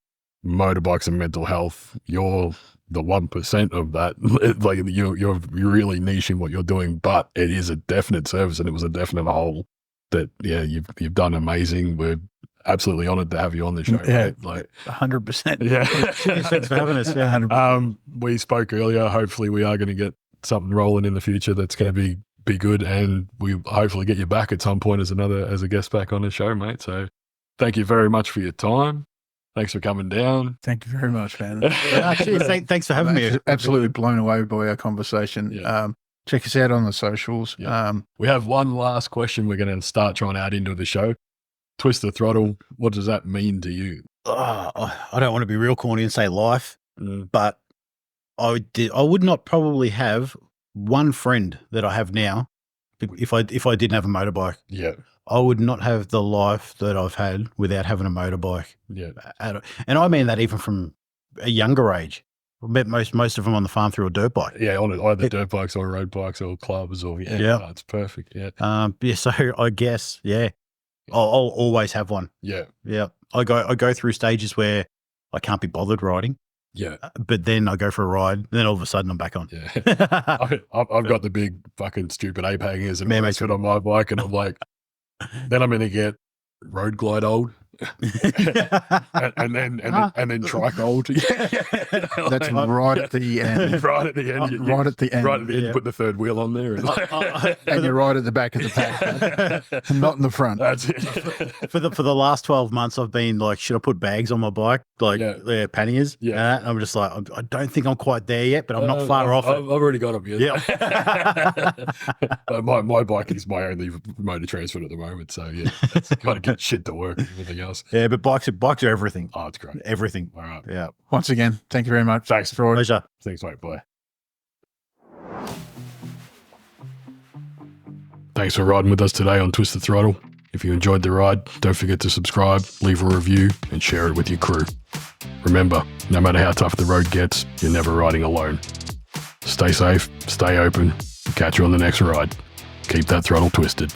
motorbikes and mental health. You're the 1% of that. Like you're really niche in what you're doing, but it is a definite service, and it was a definite hole that you've done amazing. We're absolutely honoured to have you on the show. Yeah, right? Like 100%. Yeah, thanks for having us. Yeah, 100%. We spoke earlier. Hopefully, we are going to get something rolling in the future that's going to be good, and we hopefully get you back at some point as a guest back on the show, mate. So thank you very much for your time. Thanks for coming down. Thank you very much, man. Thanks for having me. Absolutely blown away by our conversation. Yeah. Check us out on the socials. Yeah. We have one last question we're going to start trying to add into the show. Twist the throttle. What does that mean to you? I don't want to be real corny and say life, but I would not probably have one friend that I have now if I didn't have a motorbike. Yeah. I would not have the life that I've had without having a motorbike. Yeah. And I mean that even from a younger age. I met most of them on the farm through a dirt bike. Yeah, on either dirt bikes or road bikes or clubs or it's perfect. Yeah. So I guess I'll always have one. Yeah. Yeah. I go through stages where I can't be bothered riding. Yeah. But then I go for a ride, and then all of a sudden I'm back on. Yeah. I've got the big fucking stupid ape hangers and all that shit on my bike, and I'm like, then I'm going to get road glide old. and then trike old. That's right at the end. Right at the end. Right at the end. Right at the end, you put the third wheel on there. And you're right at the back of the pack, not in the front. That's it. For the last 12 months, I've been like, should I put bags on my bike? Like panniers? Yeah. I'm just like, I don't think I'm quite there yet, but I'm not far off. I've already got them. Yeah. My bike is my only mode of transport at the moment. So yeah, it's got to get shit to work and everything else. Yeah, but bikes are everything. Oh, it's great. Everything. All right. Yeah. Once again, thank you very much. Thanks. Pleasure. Thanks, mate. Bye. Thanks for riding with us today on Twist the Throttle. If you enjoyed the ride, don't forget to subscribe, leave a review, and share it with your crew. Remember, no matter how tough the road gets, you're never riding alone. Stay safe, stay open, and catch you on the next ride. Keep that throttle twisted.